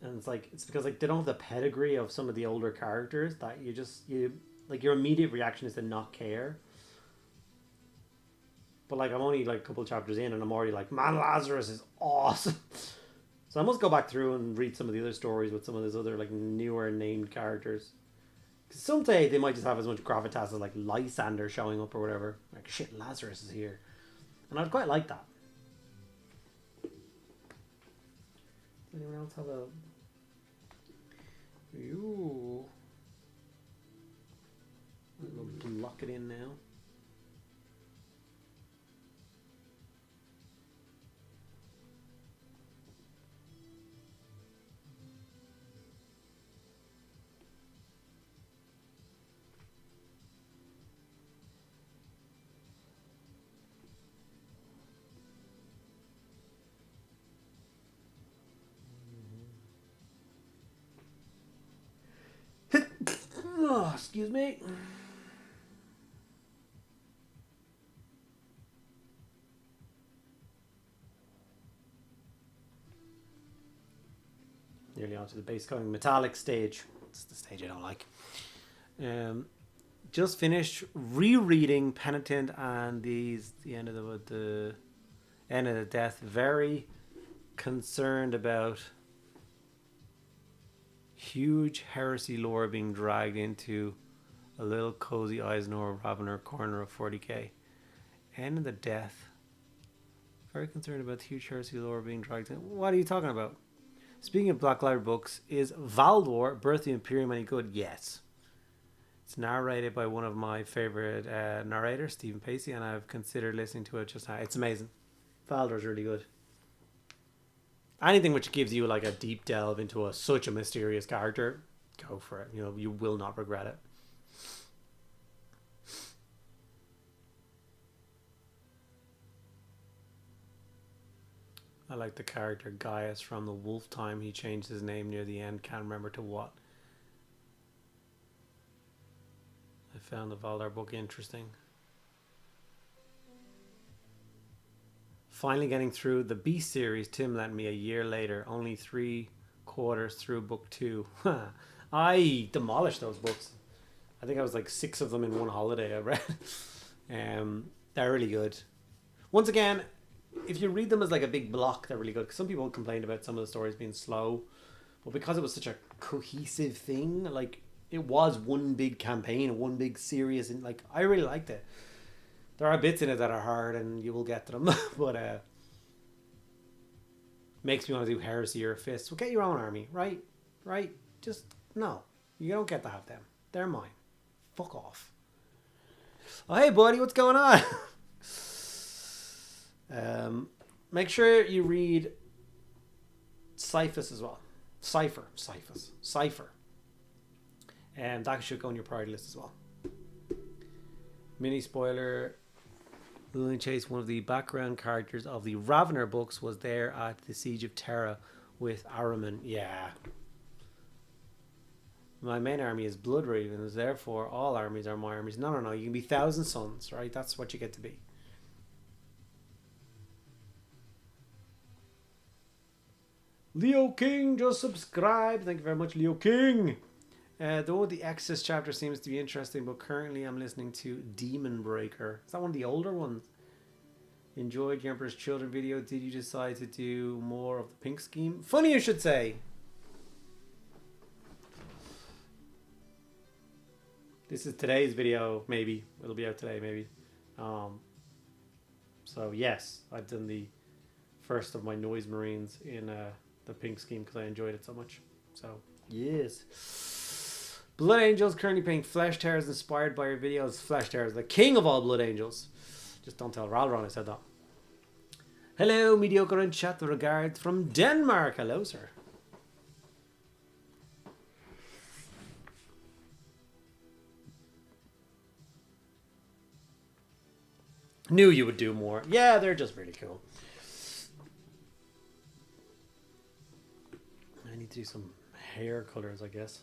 and it's because like they don't have the pedigree of some of the older characters that you like your immediate reaction is to not care. But like I'm only like a couple of chapters in, and I'm already like, man, Lazarus is awesome. So I must go back through and read some of the other stories with some of those other like newer named characters. Someday they might just have as much gravitas as like Lysander showing up or whatever. Like, shit, Lazarus is here. And I'd quite like that. Does anyone else have a... Ooh. I'll block it in now. Oh, excuse me. Nearly onto the base coating metallic stage. It's the stage I don't like. Just finished rereading Penitent and the end of the end of the death. Very concerned about huge heresy lore being dragged into a little cozy Eisenhower Ravener corner of 40k. End of the death. Very concerned about huge heresy lore being dragged in. What are you talking about? Speaking of Black Library books, is Valdor, Birth of the Imperium, any good? Yes. It's narrated by one of my favorite narrators, Stephen Pacey, and I've considered listening to it just now. It's amazing. Valdor's really good. Anything which gives you like a deep delve into such a mysterious character, go for it. You know, you will not regret it. I like the character Gaius from the Wolf Time. He changed his name near the end. Can't remember to what. I found the Valdar book interesting. Finally getting through the Beast series Tim lent me a year later, only 3/4 through book 2. I demolished those books. I think I was like 6 of them in one holiday I read. They're really good. Once again, if you read them as like a big block, they're really good. Some people complained about some of the stories being slow, but because it was such a cohesive thing, like it was one big campaign, one big series, and like I really liked it. There are bits in it that are hard, and you will get to them, but makes me want to do Heresy or Fist. Well, get your own army, right? Right? Just no, you don't get to have them. They're mine. Fuck off. Oh, hey, buddy, what's going on? Make sure you read Cyphus as well. Cypher. And that should go on your priority list as well. Mini spoiler. Lily Chase, one of the background characters of the Ravener books, was there at the Siege of Terra with Araman. Yeah. My main army is Blood Ravens, therefore all armies are my armies. No. You can be Thousand Sons, right? That's what you get to be. Leo King just subscribed. Thank you very much, Leo King. Though the Exodus chapter seems to be interesting, but currently I'm listening to Demon Breaker. Is that one of the older ones? Enjoyed your Emperor's Children video. Did you decide to do more of the pink scheme? Funny you should say. This is today's video, maybe. It'll be out today, maybe. So yes, I've done the first of my Noise Marines in the pink scheme because I enjoyed it so much. So, yes. Blood Angels currently playing Flesh Tears inspired by your videos. Flesh Tears, the king of all Blood Angels. Just don't tell Ralron I said that. Hello, Mediocre in chat. The regards from Denmark. Hello, sir. Knew you would do more. Yeah, they're just really cool. I need to do some hair colors, I guess.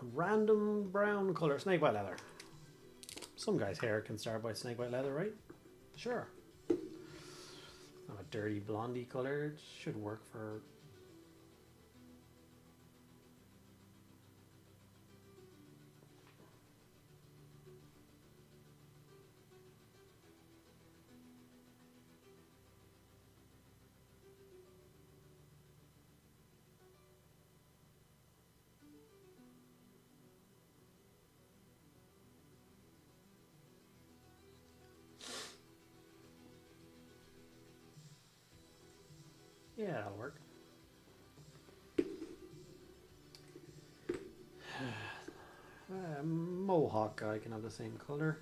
A random brown color. Snake white leather. Some guy's hair can start by snake white leather, right? Sure. Not a dirty blondie color. It should work for... Yeah, that'll work. Mohawk guy can have the same color.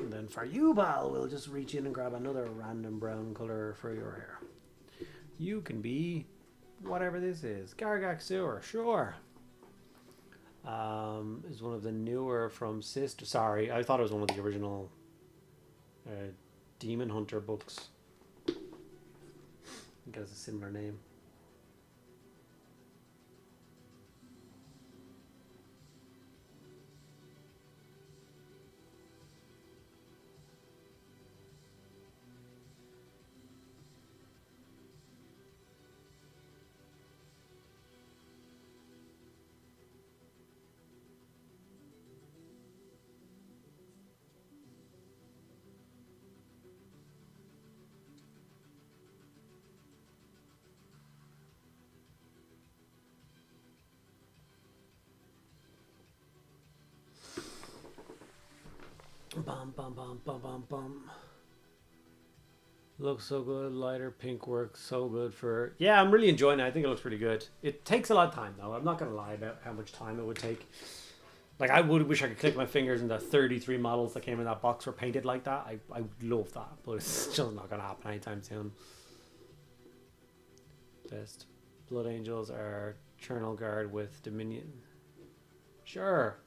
And then for you, Bal, we'll just reach in and grab another random brown color for your hair. You can be whatever this is. Gargak Sewer, sure. Is one of the newer from Sister. Sorry, I thought it was one of the original Demon Hunter books. I think it has a similar name. Bum, bum, bum, bum, bum, bum. Looks so good. Lighter pink works so good for... Yeah, I'm really enjoying it. I think it looks pretty good. It takes a lot of time, though. I'm not going to lie about how much time it would take. Like, I would wish I could click my fingers and the 33 models that came in that box were painted like that. I would love that, but it's still not going to happen anytime soon. Best Blood Angels are Eternal Guard with Dominion. Sure.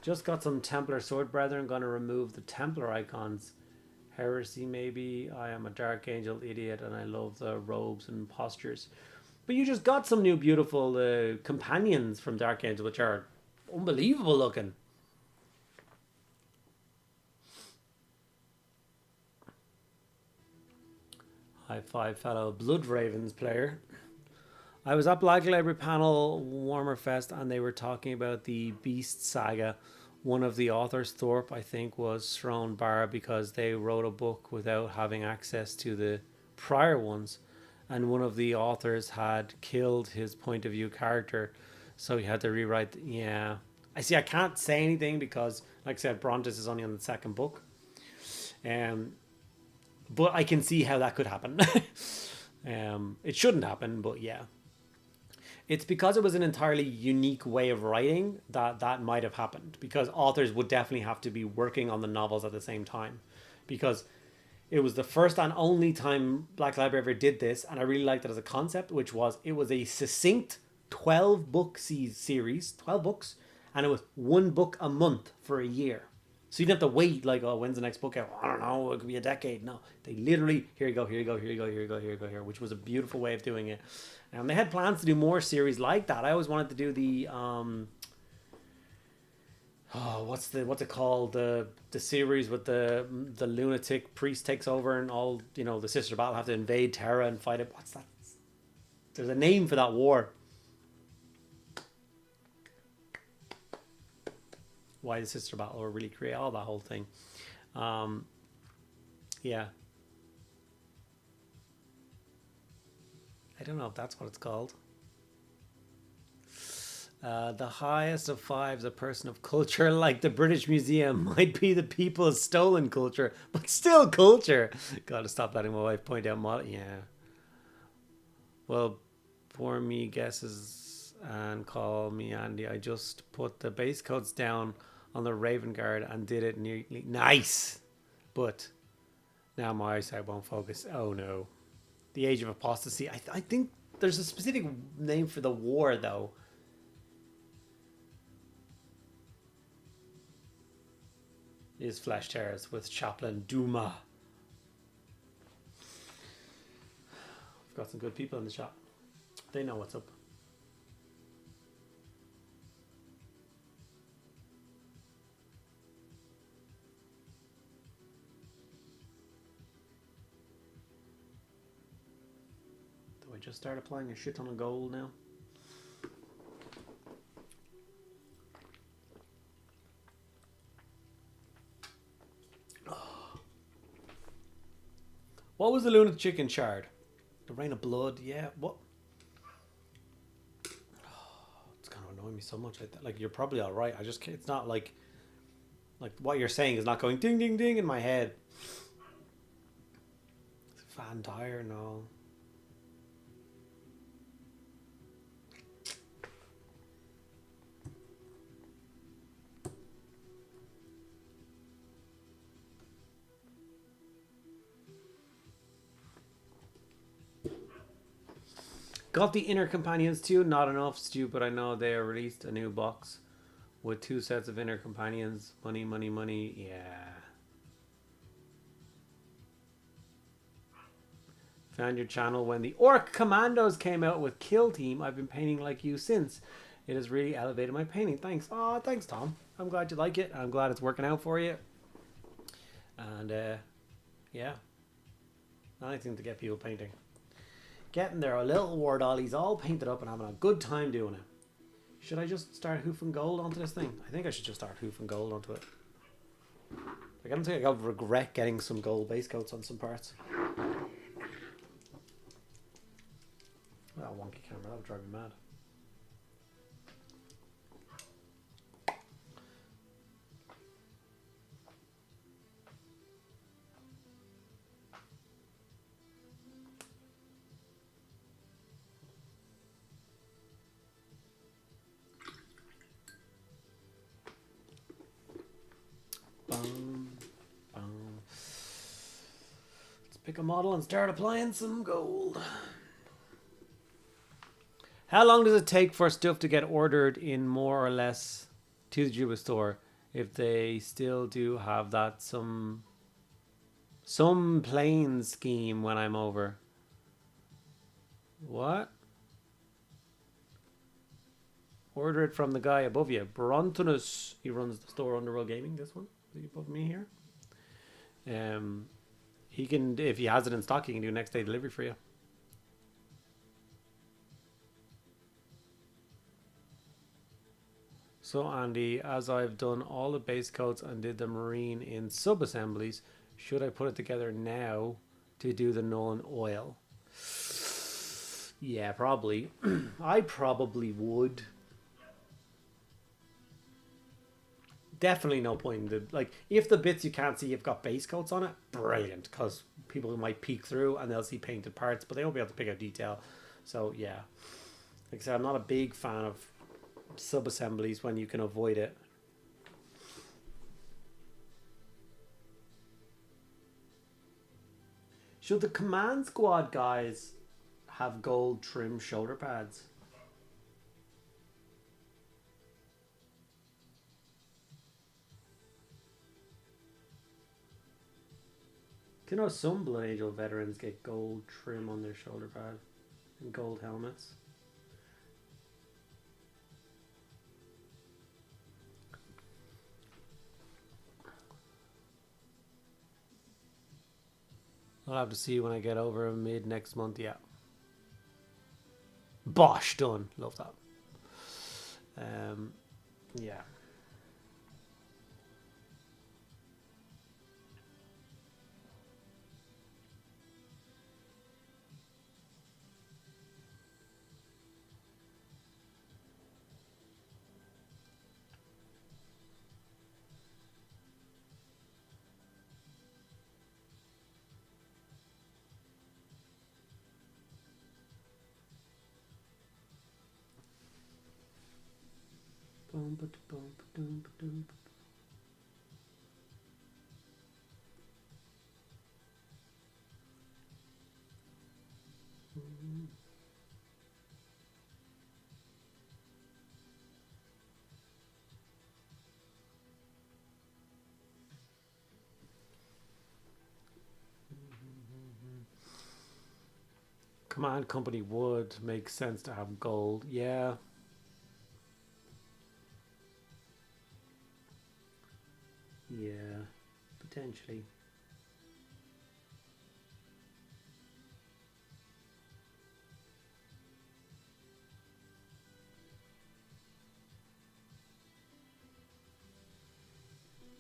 Just got some Templar Sword Brethren. Gonna remove the Templar icons. Heresy, maybe. I am a Dark Angel idiot and I love the robes and postures. But you just got some new beautiful companions from Dark Angel, which are unbelievable looking. High five, fellow Blood Ravens player. I was at Black Library panel Warmer Fest and they were talking about the Beast Saga. One of the authors, Thorpe, I think, was thrown bar because they wrote a book without having access to the prior ones. And one of the authors had killed his point of view character. So he had to rewrite. Yeah. I can't say anything because, like I said, Brontes is only on the second book. But I can see how that could happen. It shouldn't happen, but yeah. It's because it was an entirely unique way of writing that might have happened. Because authors would definitely have to be working on the novels at the same time. Because it was the first and only time Black Library ever did this, and I really liked it as a concept, which was it was a succinct 12-book series, 12 books, and it was one book a month for a year. So you didn't have to wait like, oh, when's the next book out? I don't know, it could be a decade. No, they literally, here you go, here you go, here you go, here you go, here you go, here, which was a beautiful way of doing it. And they had plans to do more series like that. I always wanted to do the what's it called? The series with the lunatic priest takes over and all, you know, the Sisters of Battle have to invade Terra and fight it. What's that? There's a name for that war. Why the Sister Battle or really create all that whole thing. Yeah. I don't know if that's what it's called. The highest of fives, a person of culture like the British Museum might be the people's stolen culture, but still culture. Gotta stop letting my wife point out yeah. Well, pour me guesses and call me Andy. I just put the base codes down on the Raven Guard and did it nearly. Nice! But now my eyesight won't focus. Oh no. The Age of Apostasy. I think there's a specific name for the war, though. Is Flesh Tears with Chaplain Duma. We've got some good people in the shop. They know what's up. Do I just start applying a shit ton of gold now? What was the lunatic chicken shard? The Rain of Blood, yeah. What? It's kind of annoying me so much. Like, you're probably all right. I just can't, it's not like what you're saying is not going ding ding ding in my head. Van Dyer, no. Got the Inner Companions too. Not enough, Stu, but I know they released a new box with 2 sets of Inner Companions. Money, money, money. Yeah. Found your channel when the Orc Commandos came out with Kill Team. I've been painting like you since. It has really elevated my painting. Thanks. Oh, thanks, Tom. I'm glad you like it. I'm glad it's working out for you. And, yeah. Anything to get people painting. Getting there, a little war dolly's all painted up and having a good time doing it. Should I just start hoofing gold onto this thing? I think I should just start hoofing gold onto it. I don't think I'll regret getting some gold base coats on some parts. That wonky camera, that would drive me mad. Let's pick a model and start applying some gold. How long does it take for stuff to get ordered in more or less to the Juba store if they still do have that some plane scheme when I'm over? What? Order it from the guy above you. Brontonus. He runs the store Underworld Gaming, this one. Above me here. He can, if he has it in stock, he can do next day delivery for you. So Andy, as I've done all the base coats and did the marine in sub-assemblies, should I put it together now to do the Nolan oil? Yeah, probably. I probably would. Definitely no point in the, like, if the bits you can't see you've got base coats on it, brilliant, because people might peek through and they'll see painted parts, but they won't be able to pick out detail. So yeah, like I said, I'm not a big fan of sub assemblies when you can avoid it. Should the command squad guys have gold trim shoulder pads? You know, some Blood Angel veterans get gold trim on their shoulder pad and gold helmets. I'll have to see when I get over mid next month. Yeah. Bosh, done. Love that. Yeah. Command company would make sense to have gold. Yeah. Yeah. Potentially.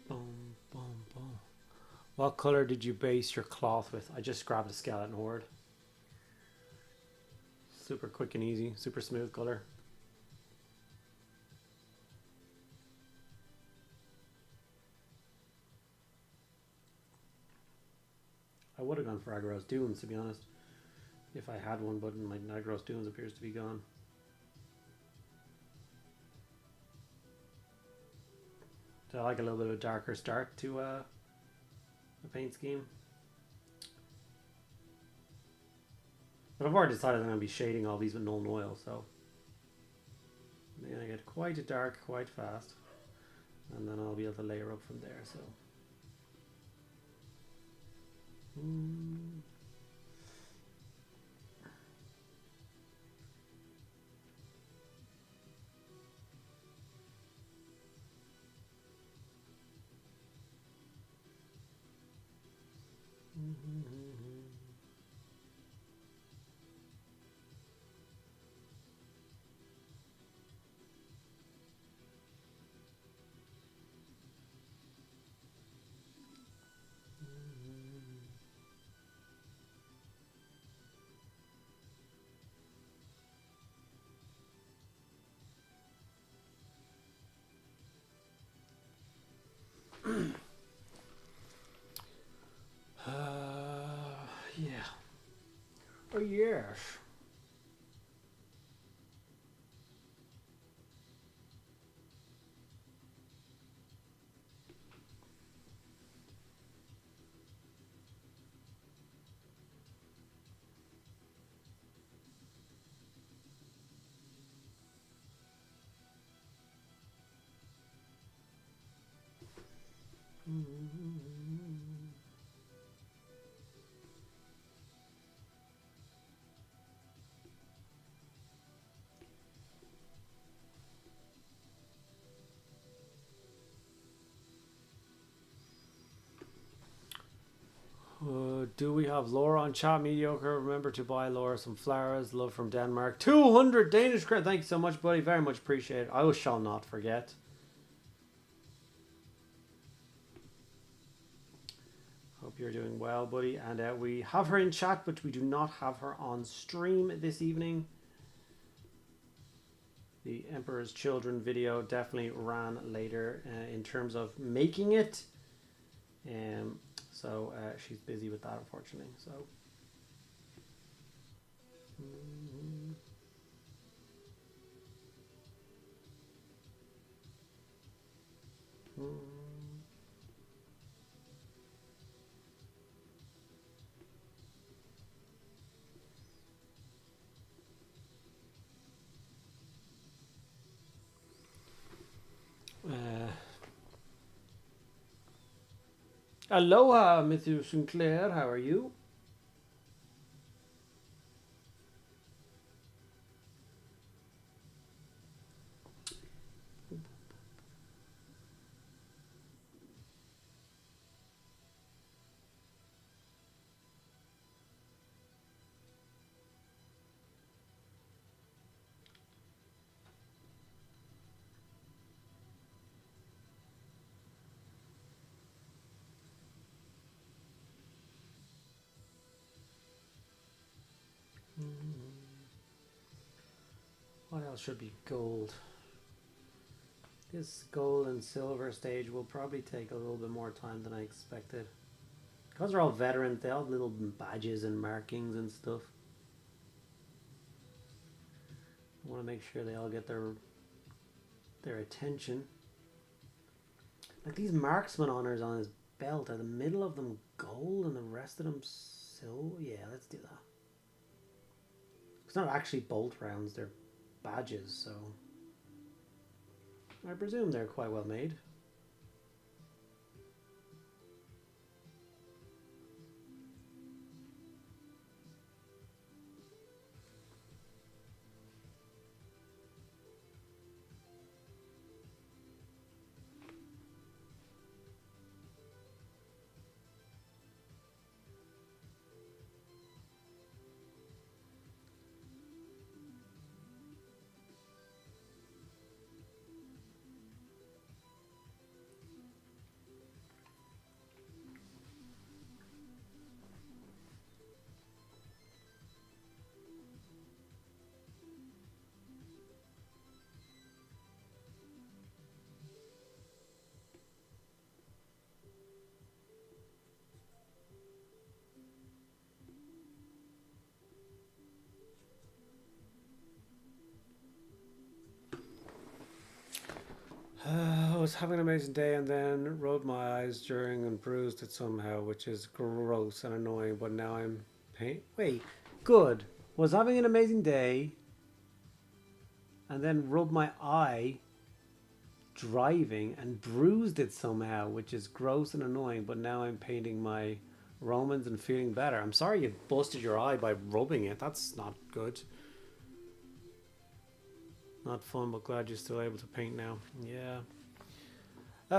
Boom, boom, boom. What color did you base your cloth with? I just grabbed a skeleton horde. Super quick and easy. Super smooth color. I would have gone for Agros Dunes, to be honest, if I had one, but my Agros Dunes appears to be gone. So I like a little bit of a darker start to the paint scheme. But I've already decided I'm going to be shading all these with Nolan oil, so I'm going to get quite dark quite fast, and then I'll be able to layer up from there. So. Yeah. Oh, yes. Do we have Laura on chat? Mediocre. Remember to buy Laura some flowers. Love from Denmark. 200 Danish credit. Thank you so much, buddy. Very much appreciated. I shall not forget. Hope you're doing well, buddy. And we have her in chat, but we do not have her on stream this evening. The Emperor's Children video definitely ran later in terms of making it. So she's busy with that, unfortunately. So. Aloha, Mr. Sinclair. How are you? What else should be gold? This gold and silver stage will probably take a little bit more time than I expected. Because they're all veterans, they all have little badges and markings and stuff. I want to make sure they all get their attention. Like these marksman honors on his belt, are the middle of them gold and the rest of them silver? Yeah, let's do that. It's not actually bolt rounds, they're badges, so I presume they're quite well made. I was having an amazing day and then rolled my eyes during and bruised it somehow, which is gross and annoying, but now I'm wait, good. Was having an amazing day and then rubbed my eye driving and bruised it somehow, which is gross and annoying, but now I'm painting my Romans and feeling better. I'm sorry you busted your eye by rubbing it. That's not good. Not fun, but glad you're still able to paint now. Yeah.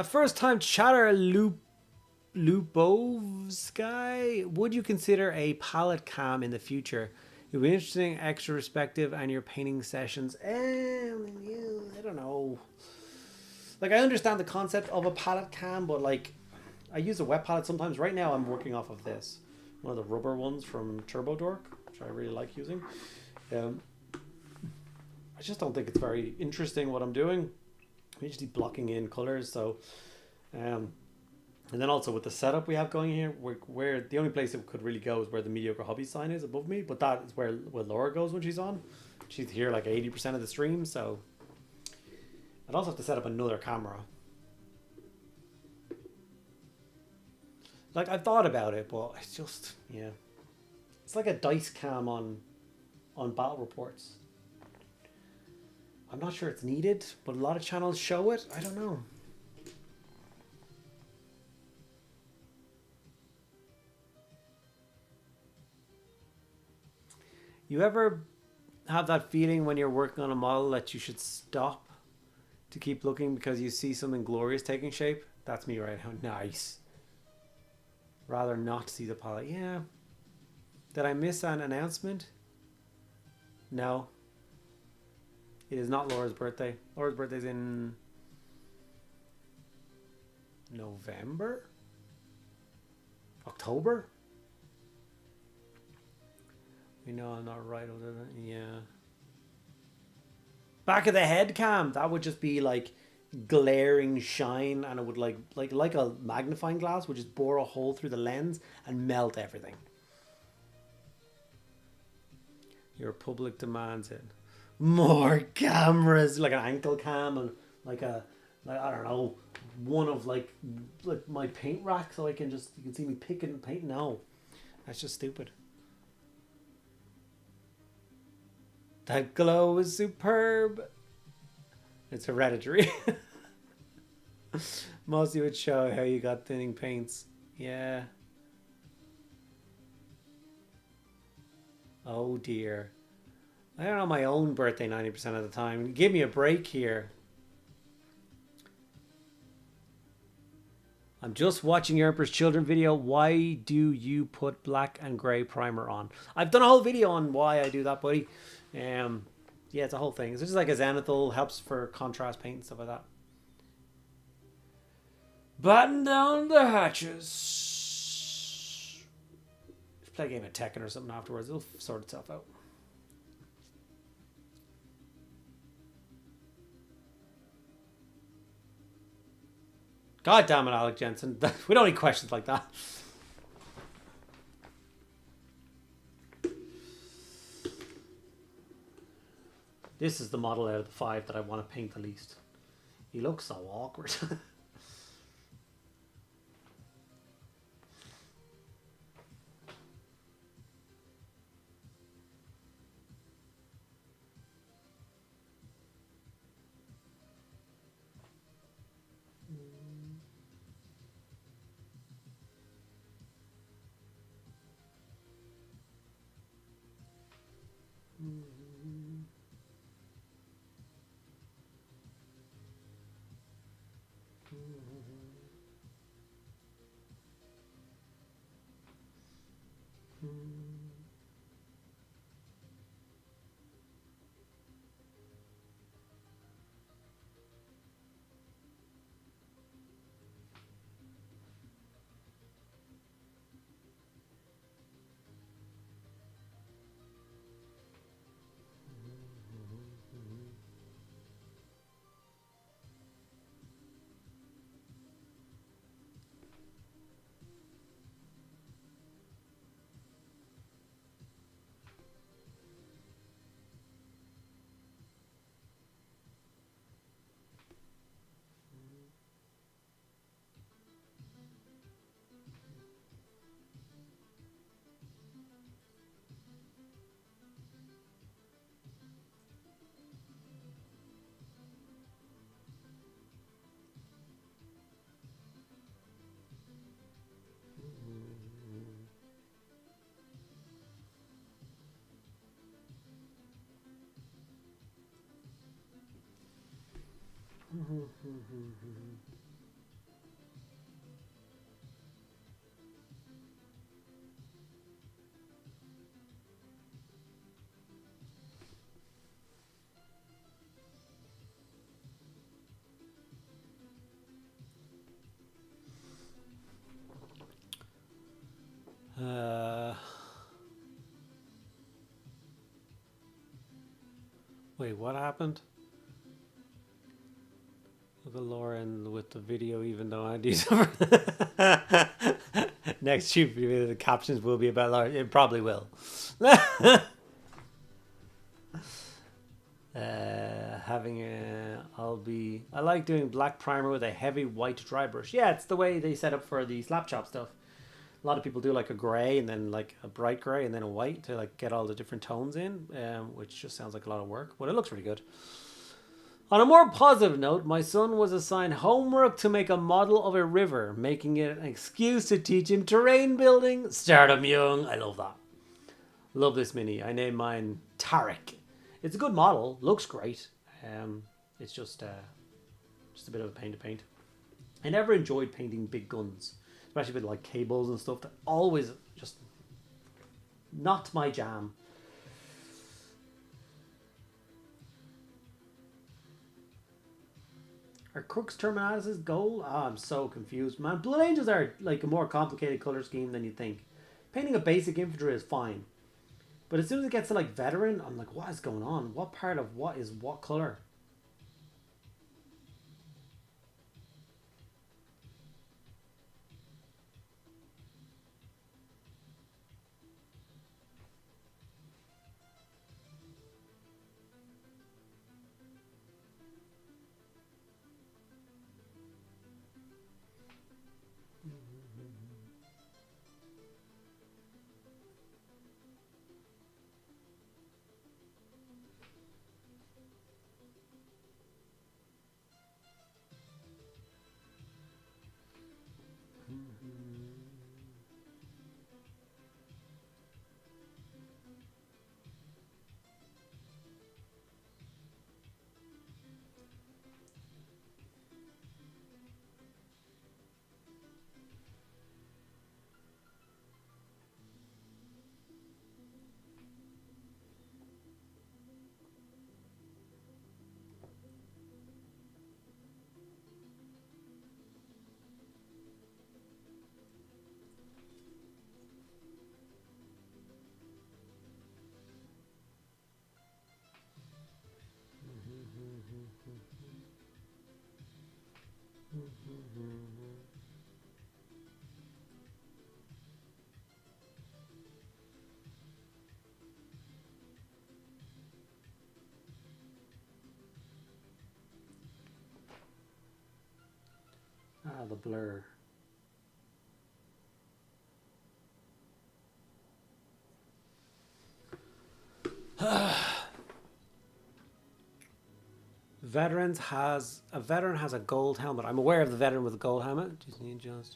First time chatter, Lubovsky. Would you consider a palette cam in the future? It would be interesting, extra perspective, and your painting sessions. I don't know. Like, I understand the concept of a palette cam, but like, I use a wet palette sometimes. Right now, I'm working off of this, one of the rubber ones from Turbo Dork, which I really like using. I just don't think it's very interesting what I'm doing. I'm usually blocking in colors, so and then also with the setup we have going here, where the only place it could really go is where the Mediocre Hobbies sign is above me, but that is where Laura goes when she's on. She's here like 80% of the stream, so I'd also have to set up another camera. Like, I've thought about it, but it's just, yeah, it's like a dice cam on battle reports. I'm not sure it's needed, but a lot of channels show it. I don't know. You ever have that feeling when you're working on a model that you should stop to keep looking because you see something glorious taking shape? That's me right now. Nice. Rather not see the palette. Yeah. Did I miss an announcement? No. It is not Laura's birthday. Laura's birthday's in November? October? We know I'm not right over there. Yeah. Back of the head cam. That would just be like glaring shine, and it would like a magnifying glass would just bore a hole through the lens and melt everything. Your public demands it. More cameras, like an ankle cam and like I don't know, one of like my paint rack, so I can just, you can see me picking and painting. No, that's just stupid. That glow is superb. It's hereditary. Mostly would show how you got thinning paints. Yeah. Oh dear. I don't know my own birthday 90% of the time. Give me a break here. I'm just watching your Emperor's Children video. Why do you put black and grey primer on? I've done a whole video on why I do that, buddy. Yeah, it's a whole thing. It's just like a zenithal, helps for contrast paint and stuff like that. Batten down the hatches. Let's play a game of Tekken or something afterwards. It'll sort itself out. God damn it, Alec Jensen. We don't need questions like that. This is the model out of the 5 that I want to paint the least. He looks so awkward. Wait, what happened? Look at Lauren with the video, even though Andy's over. Next YouTube video, the captions will be about Lauren. It probably will. I like doing black primer with a heavy white dry brush. Yeah, it's the way they set up for the slap chop stuff. A lot of people do like a grey and then like a bright grey and then a white to like get all the different tones in, which just sounds like a lot of work, but it looks really good. On a more positive note, my son was assigned homework to make a model of a river, making it an excuse to teach him terrain building. Start him young. I love that. Love this mini. I named mine Tarek. It's a good model. Looks great. It's just a bit of a pain to paint. I never enjoyed painting big guns. especially with like cables and stuff. They're always just not my jam. Are Crux Terminalis gold? Ah, I'm so confused, man. Blood Angels are like a more complicated color scheme than you think. Painting a basic infantry is fine, but as soon as it gets to like veteran, I'm like, what is going on? What part of what is what color? Ah, the blur. Veteran has a gold helmet. I'm aware of the veteran with a gold helmet. Just need just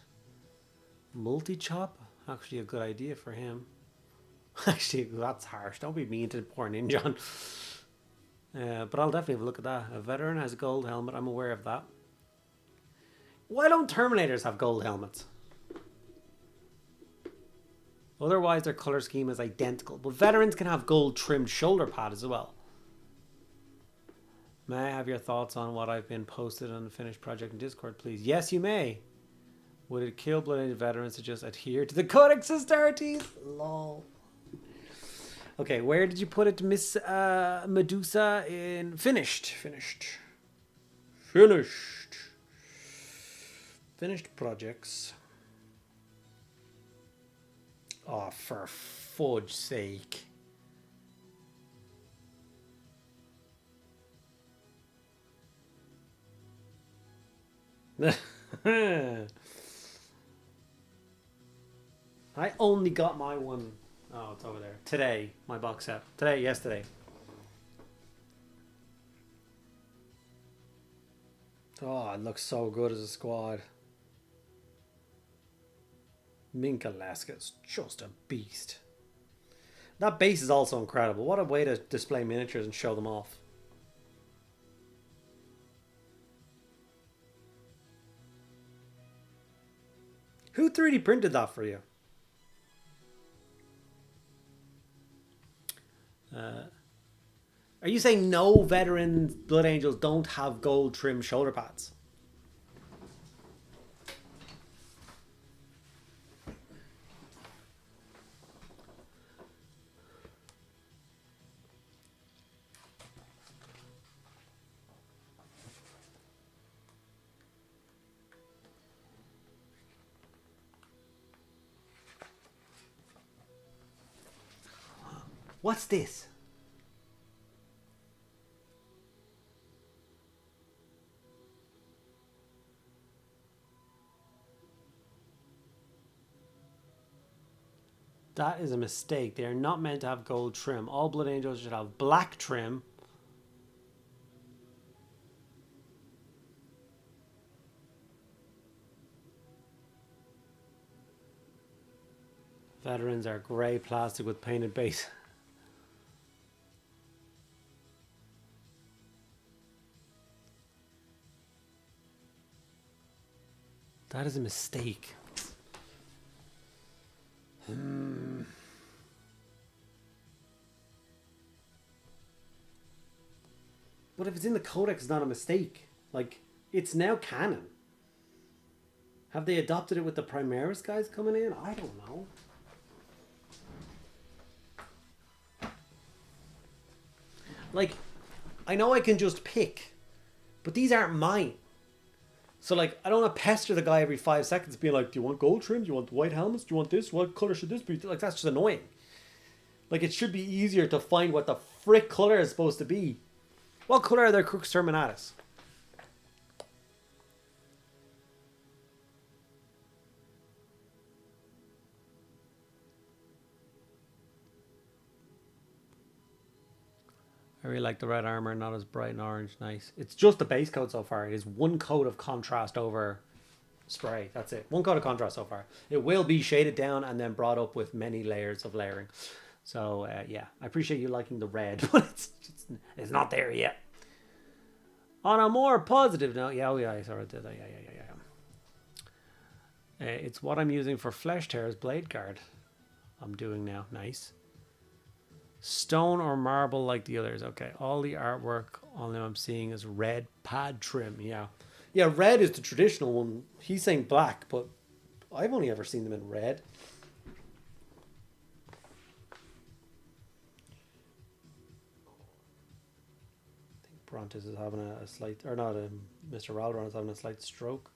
multi-chop. Actually, a good idea for him. Actually, that's harsh. Don't be mean to poor Ninja. But I'll definitely have a look at that. A veteran has a gold helmet. I'm aware of that. Why don't Terminators have gold helmets? Otherwise, their color scheme is identical. But veterans can have gold trimmed shoulder pad as well. May I have your thoughts on what I've been posted on the finished project in Discord, please? Yes, you may. Would it kill blood veterans to just adhere to the Codex Astartes? Lol. Okay, where did you put it, Miss Medusa? In finished projects. Oh, for fudge's sake. I only got my one. Oh, it's over there. Today, my box set. Yesterday. Oh, it looks so good as a squad. Minka Laska's just a beast. That base is also incredible. What a way to display miniatures and show them off. Who 3D printed that for you? Are you saying no veteran Blood Angels don't have gold trim shoulder pads? What's this? That is a mistake. They are not meant to have gold trim. All Blood Angels should have black trim. Veterans are grey plastic with painted base. That is a mistake. But if it's in the codex, it's not a mistake. Like, it's now canon. Have they adopted it with the Primaris guys coming in? I don't know. Like, I know I can just pick, but these aren't mine. So, like, I don't want to pester the guy every 5 seconds being like, do you want gold trim? Do you want white helmets? Do you want this? What color should this be? Like, that's just annoying. Like, it should be easier to find what the frick color is supposed to be. What color are their Crux Terminatus? I really like the red armor, not as bright and orange. Nice. It's just the base coat so far. It is one coat of contrast over spray. That's it. One coat of contrast so far. It will be shaded down and then brought up with many layers of layering. So, yeah. I appreciate you liking the red, but it's not there yet. On a more positive note, yeah, I sort of did that. Yeah. It's what I'm using for Flesh Tear's blade guard. I'm doing now. Nice. Stone or marble like the others. Okay, all the artwork on them I'm seeing is red pad trim. Yeah, red is the traditional one. He's saying black, but I've only ever seen them in red. I think Brontes is having a slight, or not, Mr. Ralron is having a slight stroke.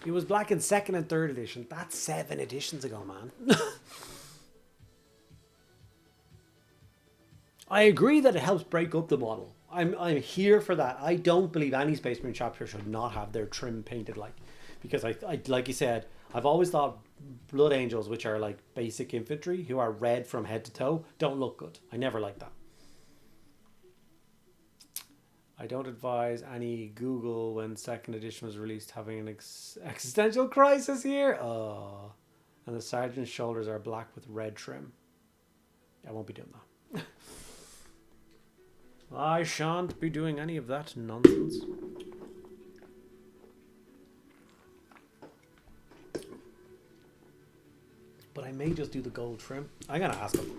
It was black in 2nd and 3rd edition. That's 7 editions ago, man. I agree that it helps break up the model. I'm here for that. I don't believe any Space Marine chapter should not have their trim painted like, because I like you said, I've always thought Blood Angels, which are like basic infantry who are red from head to toe, don't look good. I never liked that. I don't advise any Google when 2nd edition was released having an existential crisis here. Oh, and the sergeant's shoulders are black with red trim. I won't be doing that. I shan't be doing any of that nonsense. But I may just do the gold trim. I'm gonna ask him.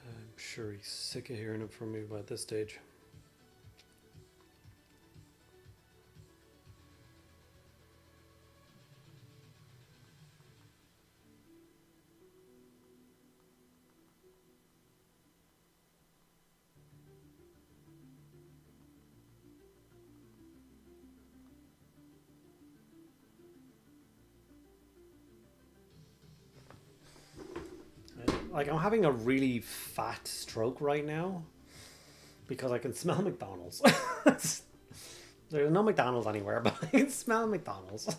I'm sure he's sick of hearing it from me by this stage. Like, I'm having a really fat stroke right now because I can smell McDonald's. There's no McDonald's anywhere, but I can smell McDonald's.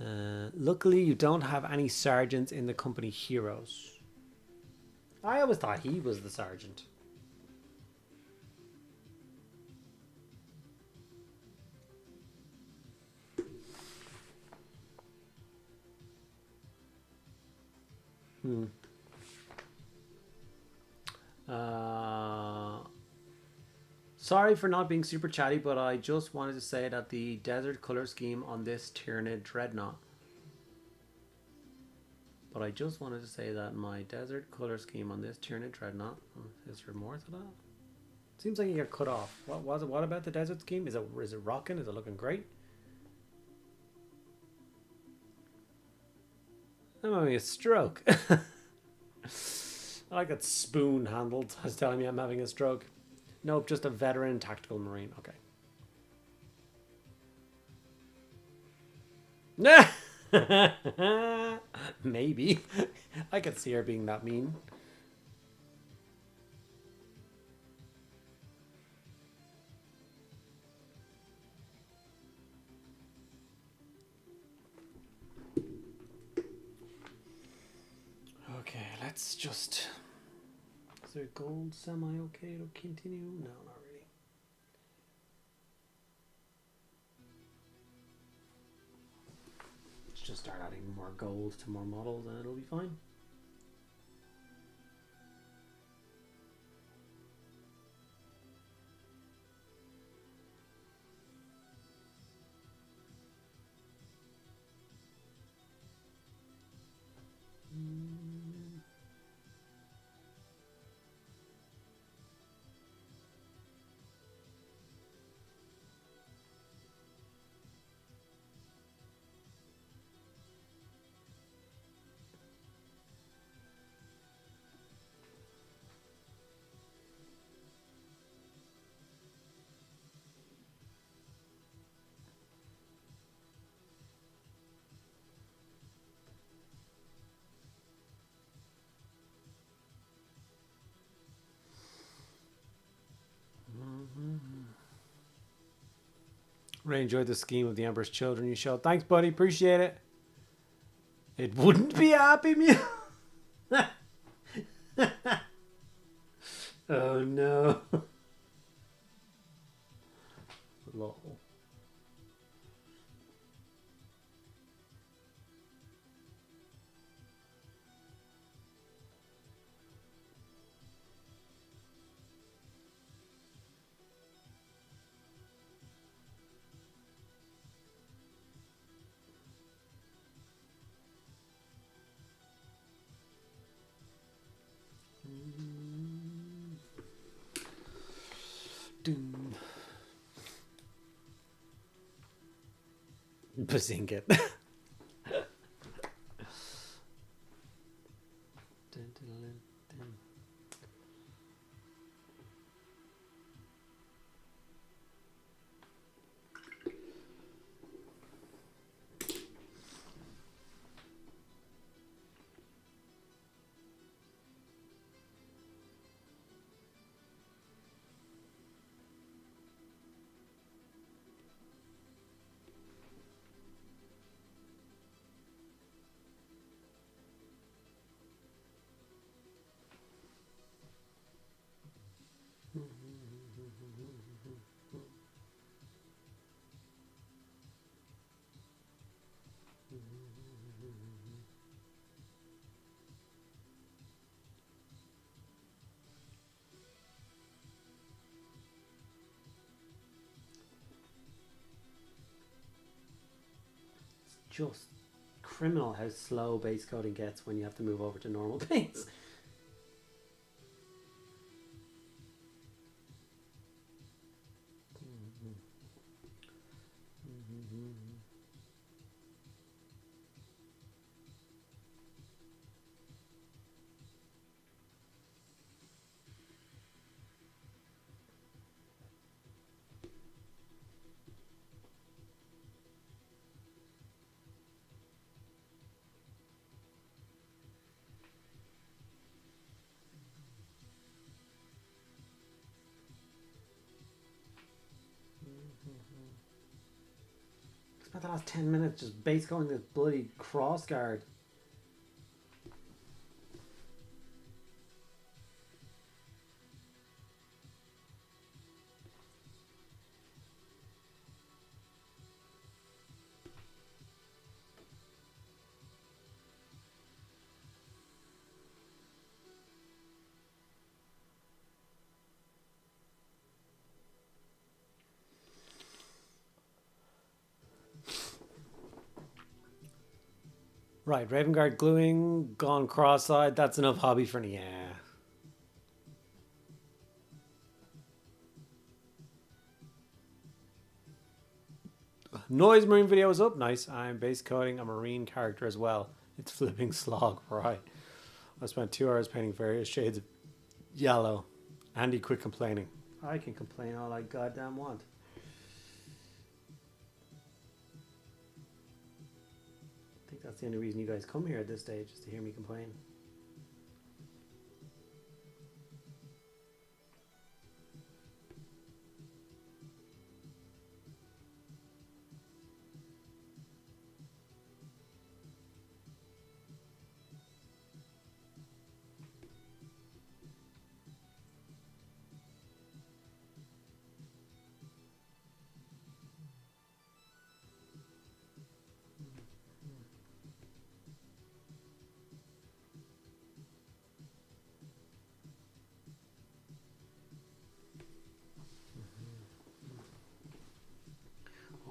Luckily, you don't have any sergeants in the company heroes. I always thought he was the sergeant. Sorry for not being super chatty, but I just wanted to say that the desert color scheme on this Tyranid Dreadnought. But I just wanted to say that my desert color scheme on this Tyranid Dreadnought. Is there more to that? Seems like you got cut off. What was it? What about the desert scheme? Is it rocking? Is it looking great? I'm having a stroke. I like that spoon handled. I was telling me I'm having a stroke. Nope, just a veteran tactical marine. Okay. Maybe. I could see her being that mean. Okay, let's just... Is there gold semi-okay to continue? No, not really. Let's just start adding more gold to more models and it'll be fine. Really enjoyed the scheme of the Emperor's Children you showed. Thanks, buddy. Appreciate it. It wouldn't be a Happy Meal. Oh no. Lol. Doom. Bazink it. Just criminal how slow base coding gets when you have to move over to normal paints. last 10 minutes just base going this bloody cross guard. Right, Raven Guard gluing, gone cross-eyed. That's enough hobby for me. Yeah. Noise Marine video is up. Nice. I'm base coding a Marine character as well. It's flipping slog. Right. I spent 2 hours painting various shades of yellow. Andy, quit complaining. I can complain all I goddamn want. I think that's the only reason you guys come here at this stage, is to hear me complain.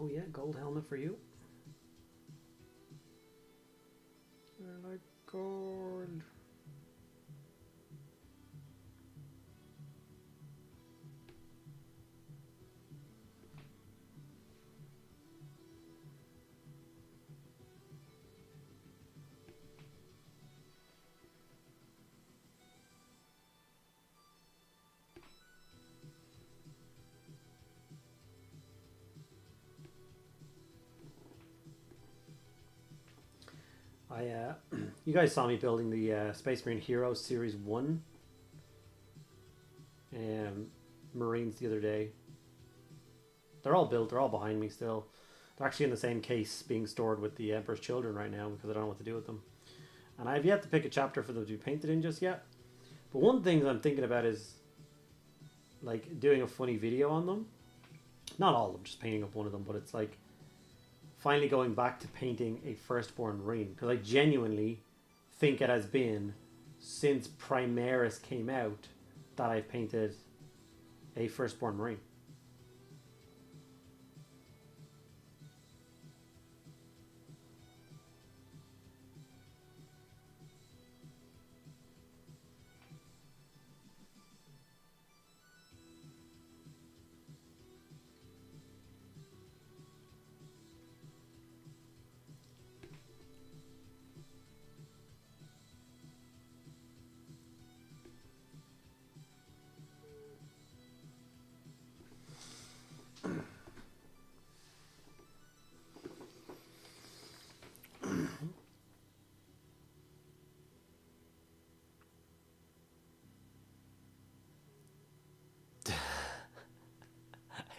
Oh yeah, gold helmet for you. I like gold. You guys saw me building the Space Marine Heroes Series 1 Marines the other day. They're all built, they're all behind me still. They're actually in the same case being stored with the Emperor's Children right now because I don't know what to do with them. And I've yet to pick a chapter for them to be painted in just yet. But one thing that I'm thinking about is like doing a funny video on them. Not all of them, just painting up one of them, but it's like finally going back to painting a Firstborn Marine, because I genuinely think it has been since Primaris came out that I've painted a Firstborn Marine.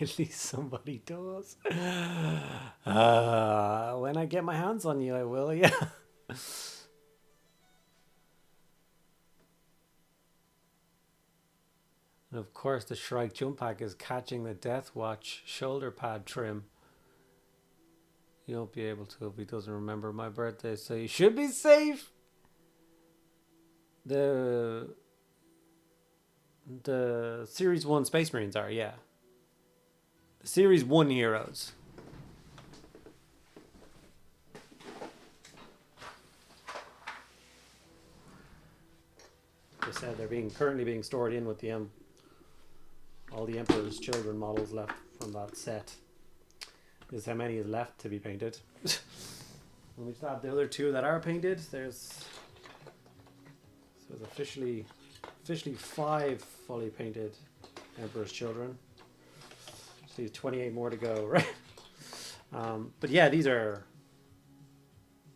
At least somebody does. When I get my hands on you, I will, yeah. And of course, the Shrike Jump Pack is catching the Death Watch shoulder pad trim. You won't be able to if he doesn't remember my birthday, so you should be safe. The Series 1 Space Marines are, yeah. The Series 1 heroes. They said they're currently being stored in with the all the Emperor's Children models left from that set. This is how many is left to be painted. Let me just add the other 2 that are painted. There's officially 5 fully painted Emperor's Children. So 28 more to go, right? But yeah, these are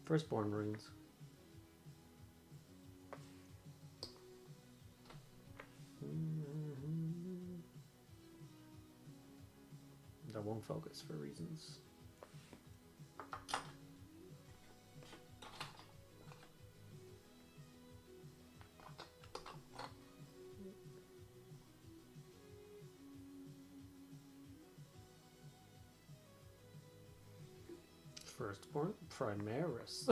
Firstborn Marines. That won't focus for reasons. Firstborn Primaris.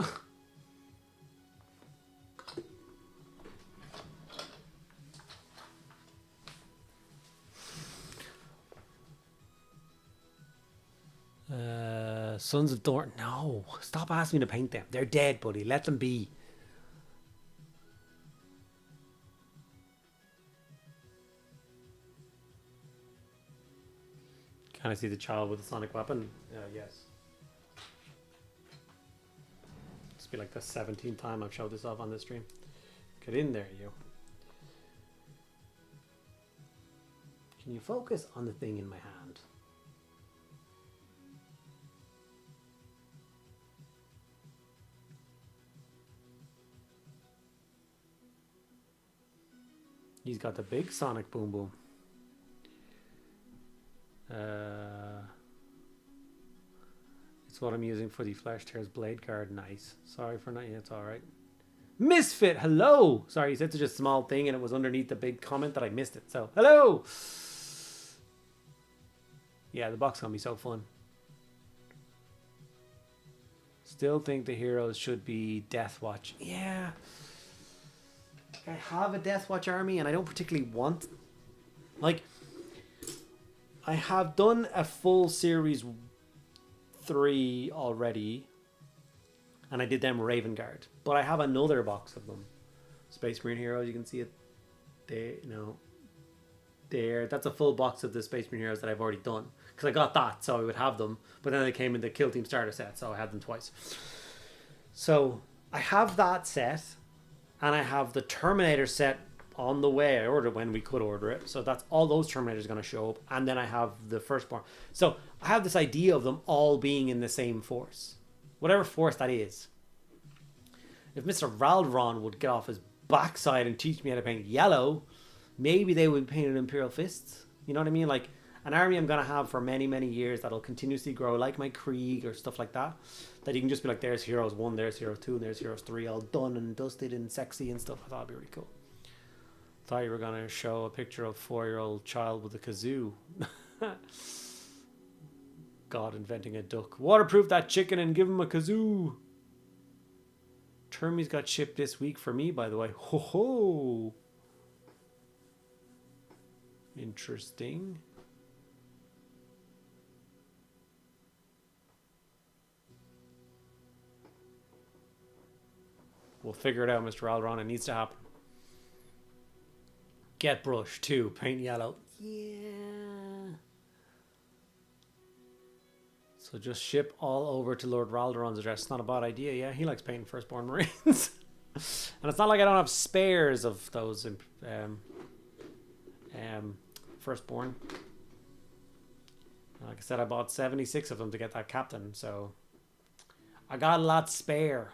Sons of Thorn. No, stop asking me to paint them. They're dead, buddy. Let them be. Can I see the child with the sonic weapon? Yes. This will be like the 17th time I've showed this off on this stream. Get in there, you. Can you focus on the thing in my hand? He's got the big sonic boom boom. It's what I'm using for the Flesh Tears Blade Guard. Nice. Sorry for not. Yeah, it's alright. Misfit, hello! Sorry, you said such a small thing and it was underneath the big comment that I missed it. So, hello! Yeah, the box is gonna be so fun. Still think the heroes should be Deathwatch. Yeah. I have a Deathwatch army and I don't particularly want... Like, I have done a full series 3 already. And I did them Raven Guard. But I have another box of them. Space Marine Heroes, you can see it there, you know. There. That's a full box of the Space Marine Heroes that I've already done. Because I got that, so I would have them. But then they came in the Kill Team Starter set, so I had them twice. So, I have that set. And I have the Terminator set on the way. I ordered when we could order it. So that's all those Terminators going to show up. And then I have the Firstborn. So I have this idea of them all being in the same force. Whatever force that is. If Mr. Raldron would get off his backside and teach me how to paint yellow, maybe they would paint Imperial Fists. You know what I mean? Like an army I'm going to have for many, many years that'll continuously grow, like my Krieg or stuff like that. That you can just be like, there's Heroes 1, there's Heroes 2, and there's Heroes 3, all done and dusted and sexy and stuff. I thought it'd be really cool. Thought you were going to show a picture of a 4-year-old child with a kazoo. God inventing a duck. Waterproof that chicken and give him a kazoo. Termies got shipped this week for me, by the way. Ho ho! Interesting. We'll figure it out, Mr. Alron. It needs to happen. Get brush too. Paint yellow. Yeah. So just ship all over to Lord Raldoron's address. It's not a bad idea. Yeah, he likes painting Firstborn Marines. And it's not like I don't have spares of those Firstborn. Like I said, I bought 76 of them to get that captain. So I got a lot spare.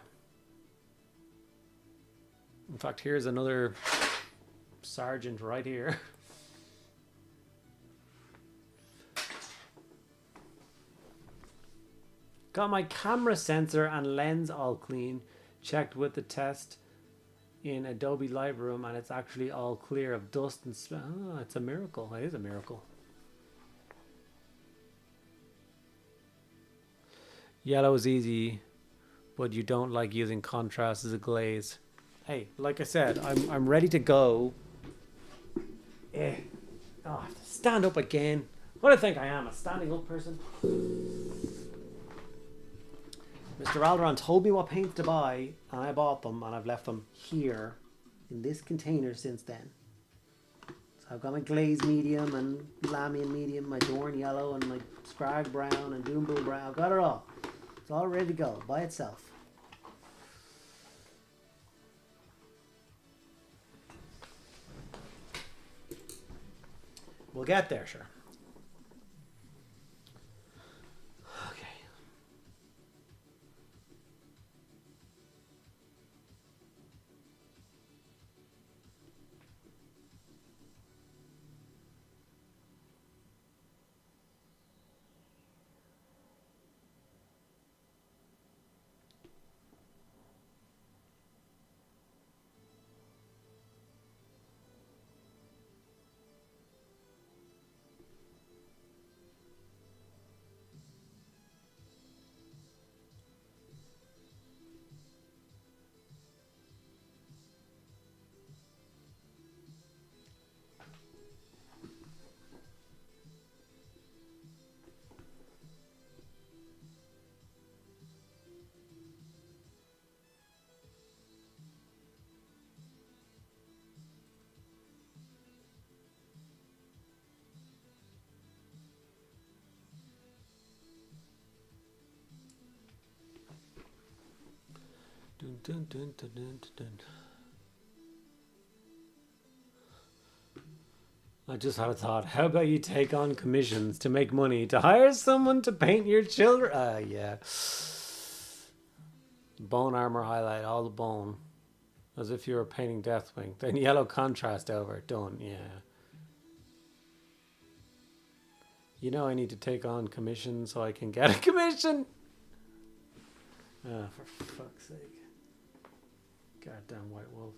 In fact, here's another sergeant right here. Got my camera sensor and lens all clean. Checked with the test in Adobe Lightroom and it's actually all clear of dust and smell. Oh, it's a miracle. It is a miracle. Yellow is easy, but you don't like using contrast as a glaze. Hey, like I said, I'm ready to go. Oh, I have to stand up again. What do I think I am? A standing up person? Mr. Alderon told me what paints to buy, and I bought them, and I've left them here in this container since then. So I've got my glaze medium and Lamian medium, my Dorn yellow, and my Scrag brown and Doom Boom brown. I've got it all. It's all ready to go by itself. We'll get there, sure. Okay. Dun, dun, dun, dun, dun. I just had a thought. How about you take on commissions to make money to hire someone to paint your children? Yeah. Bone armor highlight, all the bone. As if you were painting Deathwing. Then yellow contrast over it. Done, yeah. You know I need to take on commission so I can get a commission. For fuck's sake. Goddamn white wolf.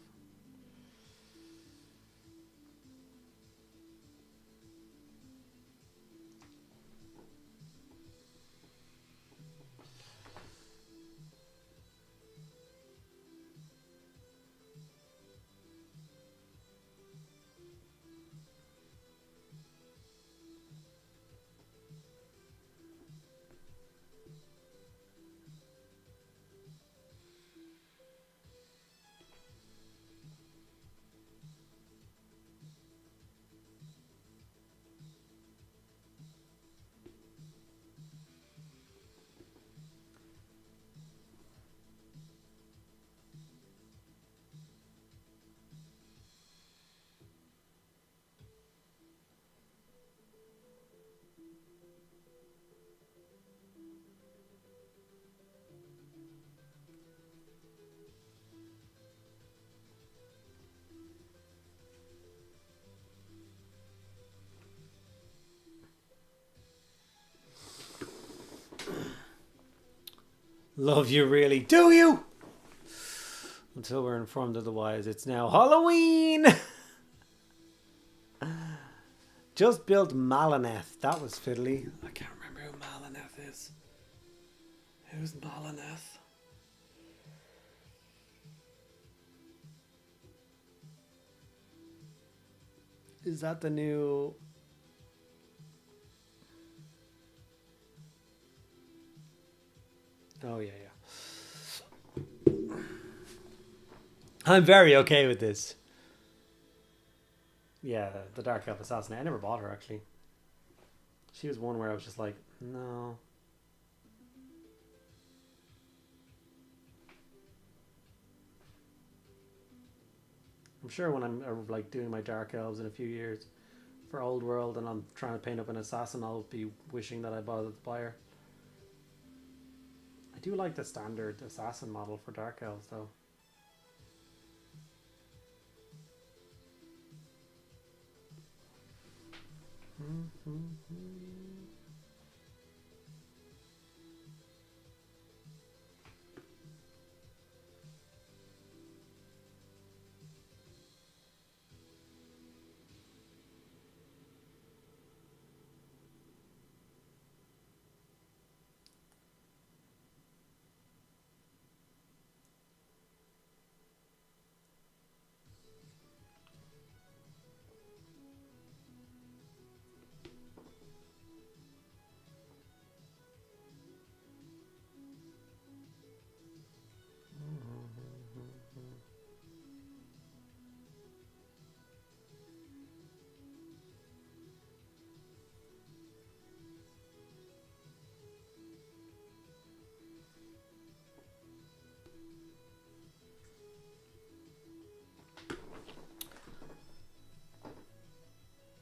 Love you really, do you? Until we're informed otherwise, it's now Halloween! Just built Malineth. That was fiddly. I can't remember who Malineth is. Who's Malineth? Is that the new... Oh, yeah, yeah. I'm very okay with this. Yeah, the Dark Elf Assassin. I never bought her, actually. She was one where I was just like, no. I'm sure when I'm like doing my Dark Elves in a few years for Old World and I'm trying to paint up an assassin, I'll be wishing that I bothered to buy her. I do like the standard assassin model for Dark Elves, though.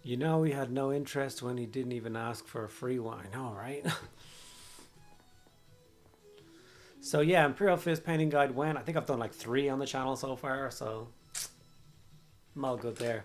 You know, he had no interest when he didn't even ask for a free one. I know, right? So yeah, Imperial Fist Painting Guide went. I think I've done like 3 on the channel so far, so I'm all good there.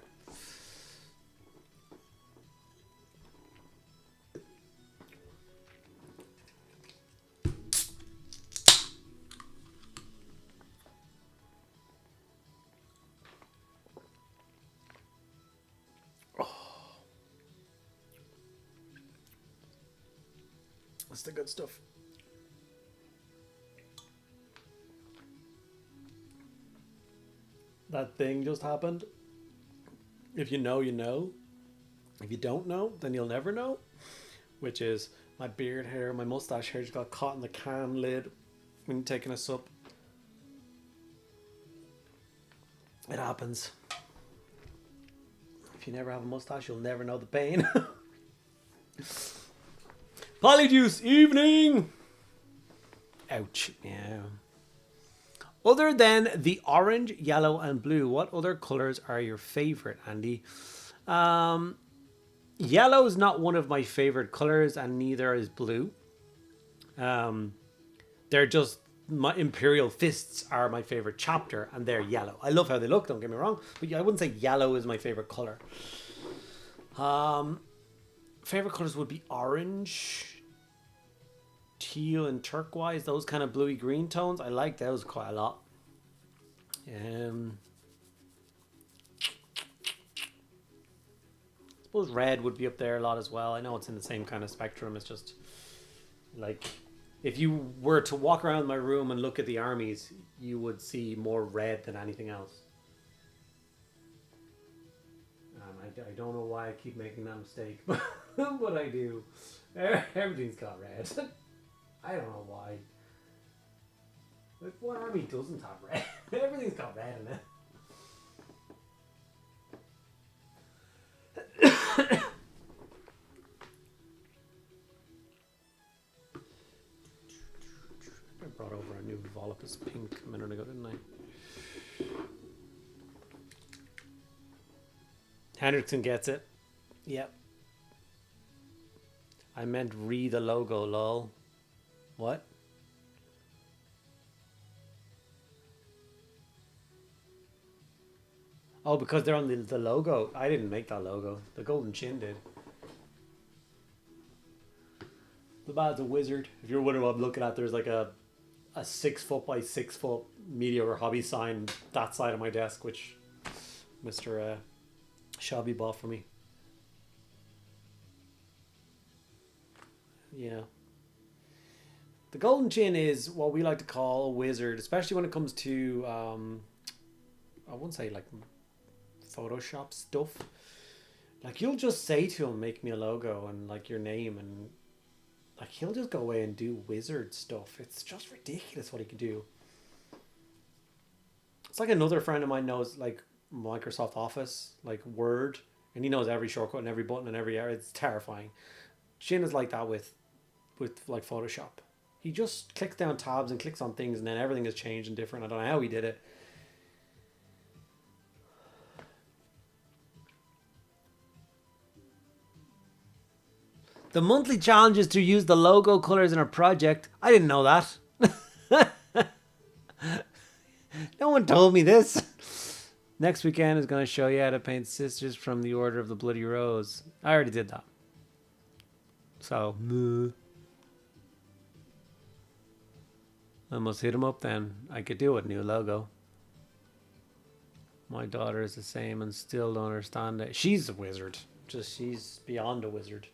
That's the good stuff. That thing just happened. If you know, you know. If you don't know, then you'll never know. Which is my beard hair, my mustache hair just got caught in the can lid when taking a sup. It happens. If you never have a mustache, you'll never know the pain. Polyjuice evening. Ouch. Yeah. Other than the orange, yellow, and blue, what other colors are your favorite, Andy? Yellow is not one of my favorite colors, and neither is blue. They're just my Imperial Fists are my favorite chapter, and they're yellow. I love how they look. Don't get me wrong, but I wouldn't say yellow is my favorite color. Favorite colors would be orange, teal, and turquoise. Those kind of bluey green tones. I like those quite a lot. I suppose red would be up there a lot as well. I know it's in the same kind of spectrum. It's just like if you were to walk around my room and look at the armies, you would see more red than anything else. I don't know why I keep making that mistake, but I do. Everything's got red. I don't know why. Like, what army doesn't have red? Everything's got red in it. I brought over a new Volupus pink a minute ago, didn't I? Hendrickson gets it. Yep. I meant read the logo, lol. What? Oh, because they're on the logo. I didn't make that logo. The Golden Chin did. The bad's a wizard. If you're wondering what I'm looking at, there's like a 6 foot by 6 foot Mediocre Hobbies sign that side of my desk, which Mr. Shabby bought for me. Yeah. The Golden Chin is what we like to call a wizard, especially when it comes to, I won't say like Photoshop stuff. Like you'll just say to him, make me a logo and like your name, and like he'll just go away and do wizard stuff. It's just ridiculous what he can do. It's like another friend of mine knows like Microsoft Office, like Word, and he knows every shortcut and every button and every area. It's terrifying. Shin is like that with like Photoshop. He just clicks down tabs and clicks on things, and then everything is changed and different. I don't know how he did it. The monthly challenge is to use the logo colors in a project. I didn't know that. No one told me this. Next weekend is going to show you how to paint sisters from the Order of the Bloody Rose. I already did that. So, I must hit him up then. I could do it, new logo. My daughter is the same and still don't understand it. She's a wizard. She's beyond a wizard.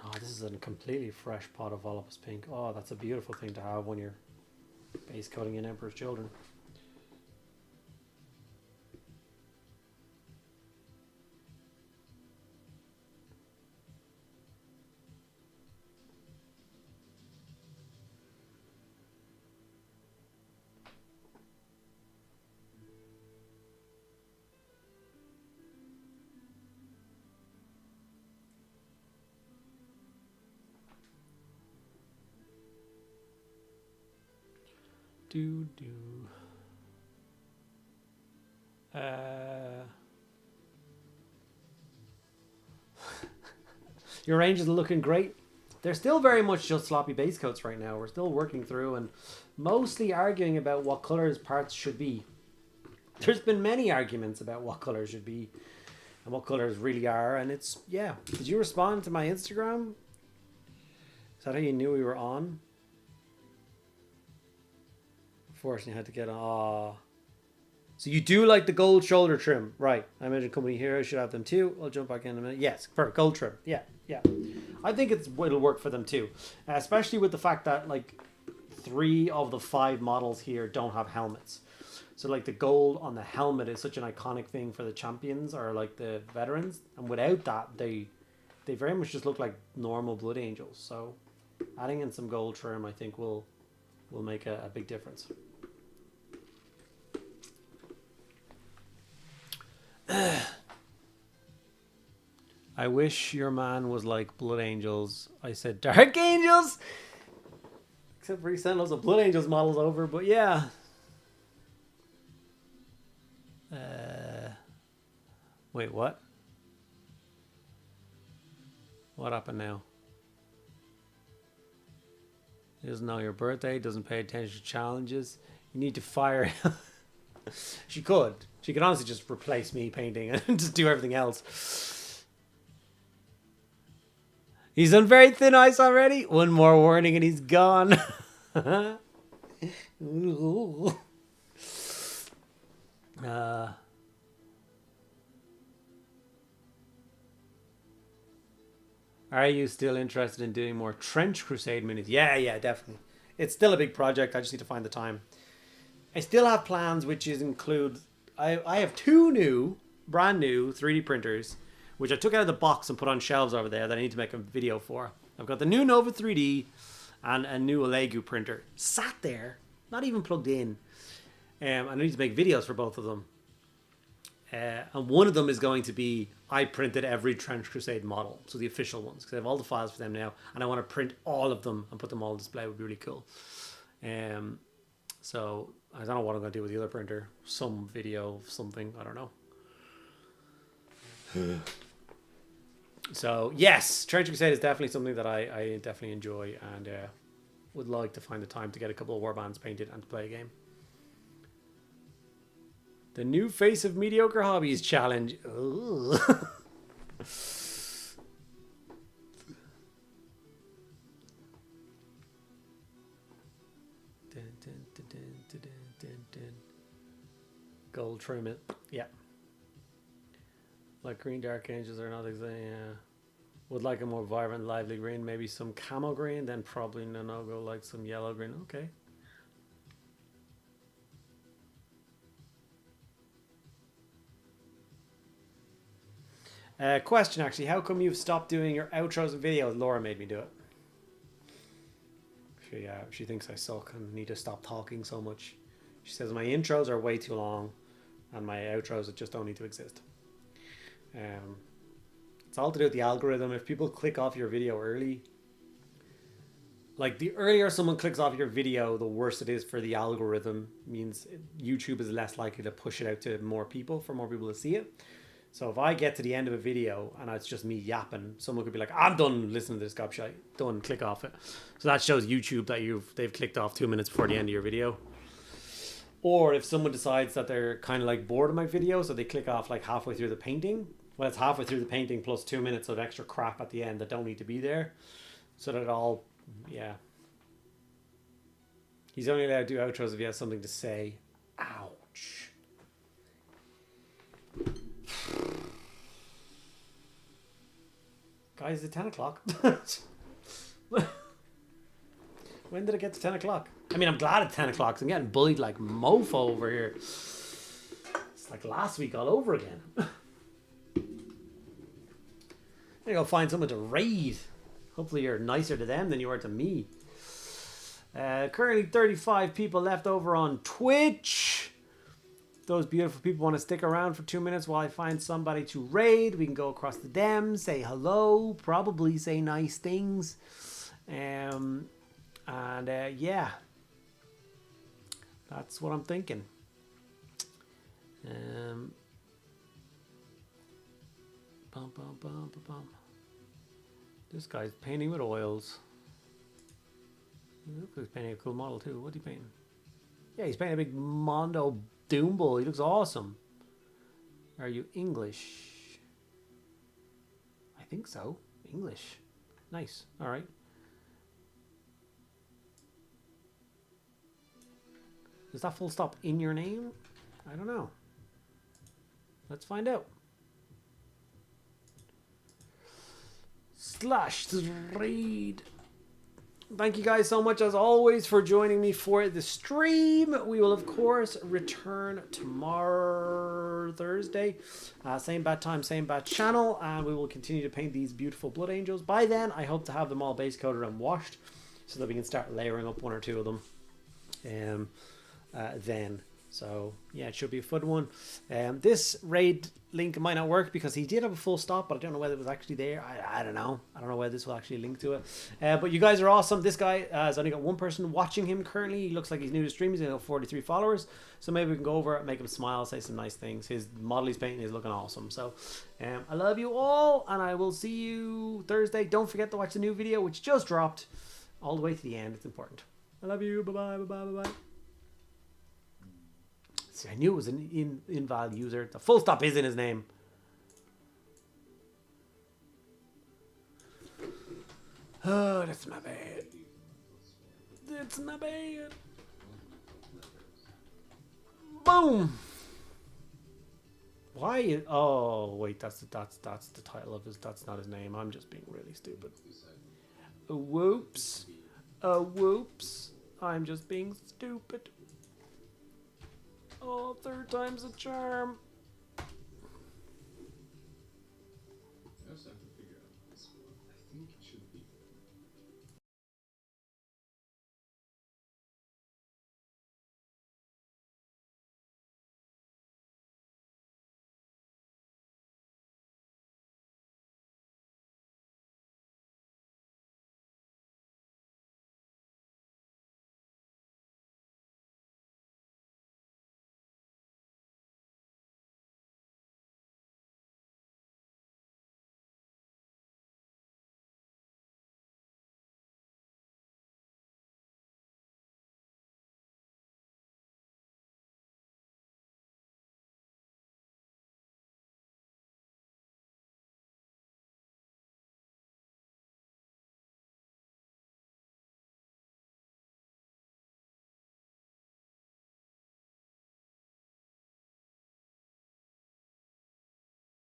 Oh, this is a completely fresh pot of Volupus pink. Oh, that's a beautiful thing to have when you're base coating in Emperor's Children. Your range is looking great. They're still very much just sloppy base coats right now. We're still working through and mostly arguing about what colors parts should be. There's been many arguments about what colors should be and what colors really are, and it's, yeah. Did you respond to my Instagram? Is that how you knew we were on? Fortunately, I had to get on. So you do like the gold shoulder trim, right? I imagine company here should have them too. I'll jump back in a minute. Yes, for gold trim. Yeah. I think it'll work for them too, especially with the fact that like 3 of the 5 models here don't have helmets. So like the gold on the helmet is such an iconic thing for the champions or like the veterans, and without that, they very much just look like normal Blood Angels. So adding in some gold trim, I think will make a big difference. I wish your man was like Blood Angels. I said Dark Angels. Except for he sent lots of Blood Angels models over, but yeah. Wait, what? What happened now? He doesn't know your birthday, doesn't pay attention to challenges. You need to fire him. She could. She could honestly just replace me painting and just do everything else. He's on very thin ice already. One more warning and he's gone. Are you still interested in doing more Trench Crusade minis? Yeah, definitely. It's still a big project. I just need to find the time. I still have plans, which include... I have two brand new 3D printers, which I took out of the box and put on shelves over there that I need to make a video for. I've got the new Nova 3D and a new Lego printer. Sat there, not even plugged in. I need to make videos for both of them. And one of them is going to be I printed every Trench Crusade model, so the official ones, because I have all the files for them now, and I want to print all of them and put them all on display. It would be really cool. So I don't know what I'm going to do with the other printer. Some video of something, I don't know. So yes, Trench Crusade is definitely something that I definitely enjoy and would like to find the time to get a couple of warbands painted and to play a game. The new face of Mediocre Hobbies challenge. Gold trim it. Yeah. Like green dark angels are not exactly. Would like a more vibrant, lively green. Maybe some camo green. Then probably no go like some yellow green. Okay. Question actually, how come you've stopped doing your outros and videos? Laura made me do it. She thinks I suck and need to stop talking so much. She says my intros are way too long and my outros just don't need to exist. It's all to do with the algorithm. If people click off your video early, like the earlier someone clicks off your video, the worse it is for the algorithm. It means YouTube is less likely to push it out to more people for more people to see it. So if I get to the end of a video and it's just me yapping, someone could be like, I'm done listening to this gobshite. Done, click off it. So that shows YouTube that they've clicked off 2 minutes before the end of your video. Or if someone decides that they're kind of like bored of my video, so they click off like halfway through the painting. Well, it's halfway through the painting plus 2 minutes of extra crap at the end that don't need to be there. So that it all, yeah. He's only allowed to do outros if he has something to say. Ouch. Guys, it's 10 o'clock. When did it get to 10 o'clock? I mean, I'm glad it's 10 o'clock because I'm getting bullied like mofo over here. It's like last week all over again. I'm gonna go find someone to raid. Hopefully you're nicer to them than you are to me. Currently 35 people left over on Twitch. Those beautiful people want to stick around for 2 minutes while I find somebody to raid. We can go across the dem, say hello, probably say nice things. Yeah, that's what I'm thinking. This guy's painting with oils. He looks like he's painting a cool model too. What's he painting? Yeah, he's painting a big Mondo Doombull. He looks awesome. Are you English? I think so. English. Nice. All right. Is that full stop in your name? I don't know. Let's find out. /read. Thank you guys so much as always for joining me for the stream. We will of course return tomorrow, Thursday. Same bat time, same bat channel, and we will continue to paint these beautiful blood angels. By then, I hope to have them all base coated and washed so that we can start layering up one or two of them. Then So yeah, it should be a fun one. This raid link might not work because he did have a full stop, but I don't know whether it was actually there. I don't know. I don't know whether this will actually link to it. But you guys are awesome. This guy has only got one person watching him currently. He looks like he's new to stream. He's got 43 followers. So maybe we can go over, make him smile, say some nice things. His model he's painting is looking awesome. So I love you all, and I will see you Thursday. Don't forget to watch the new video, which just dropped, all the way to the end. It's important. I love you. Bye-bye, bye-bye, bye-bye. See, I knew it was an invalid user. The full stop is in his name. Oh, that's my bad. That's my bad. Boom. Why? Oh, wait. That's the title of his. That's not his name. I'm just being really stupid. Whoops. Whoops. I'm just being stupid. Oh, third time's a charm.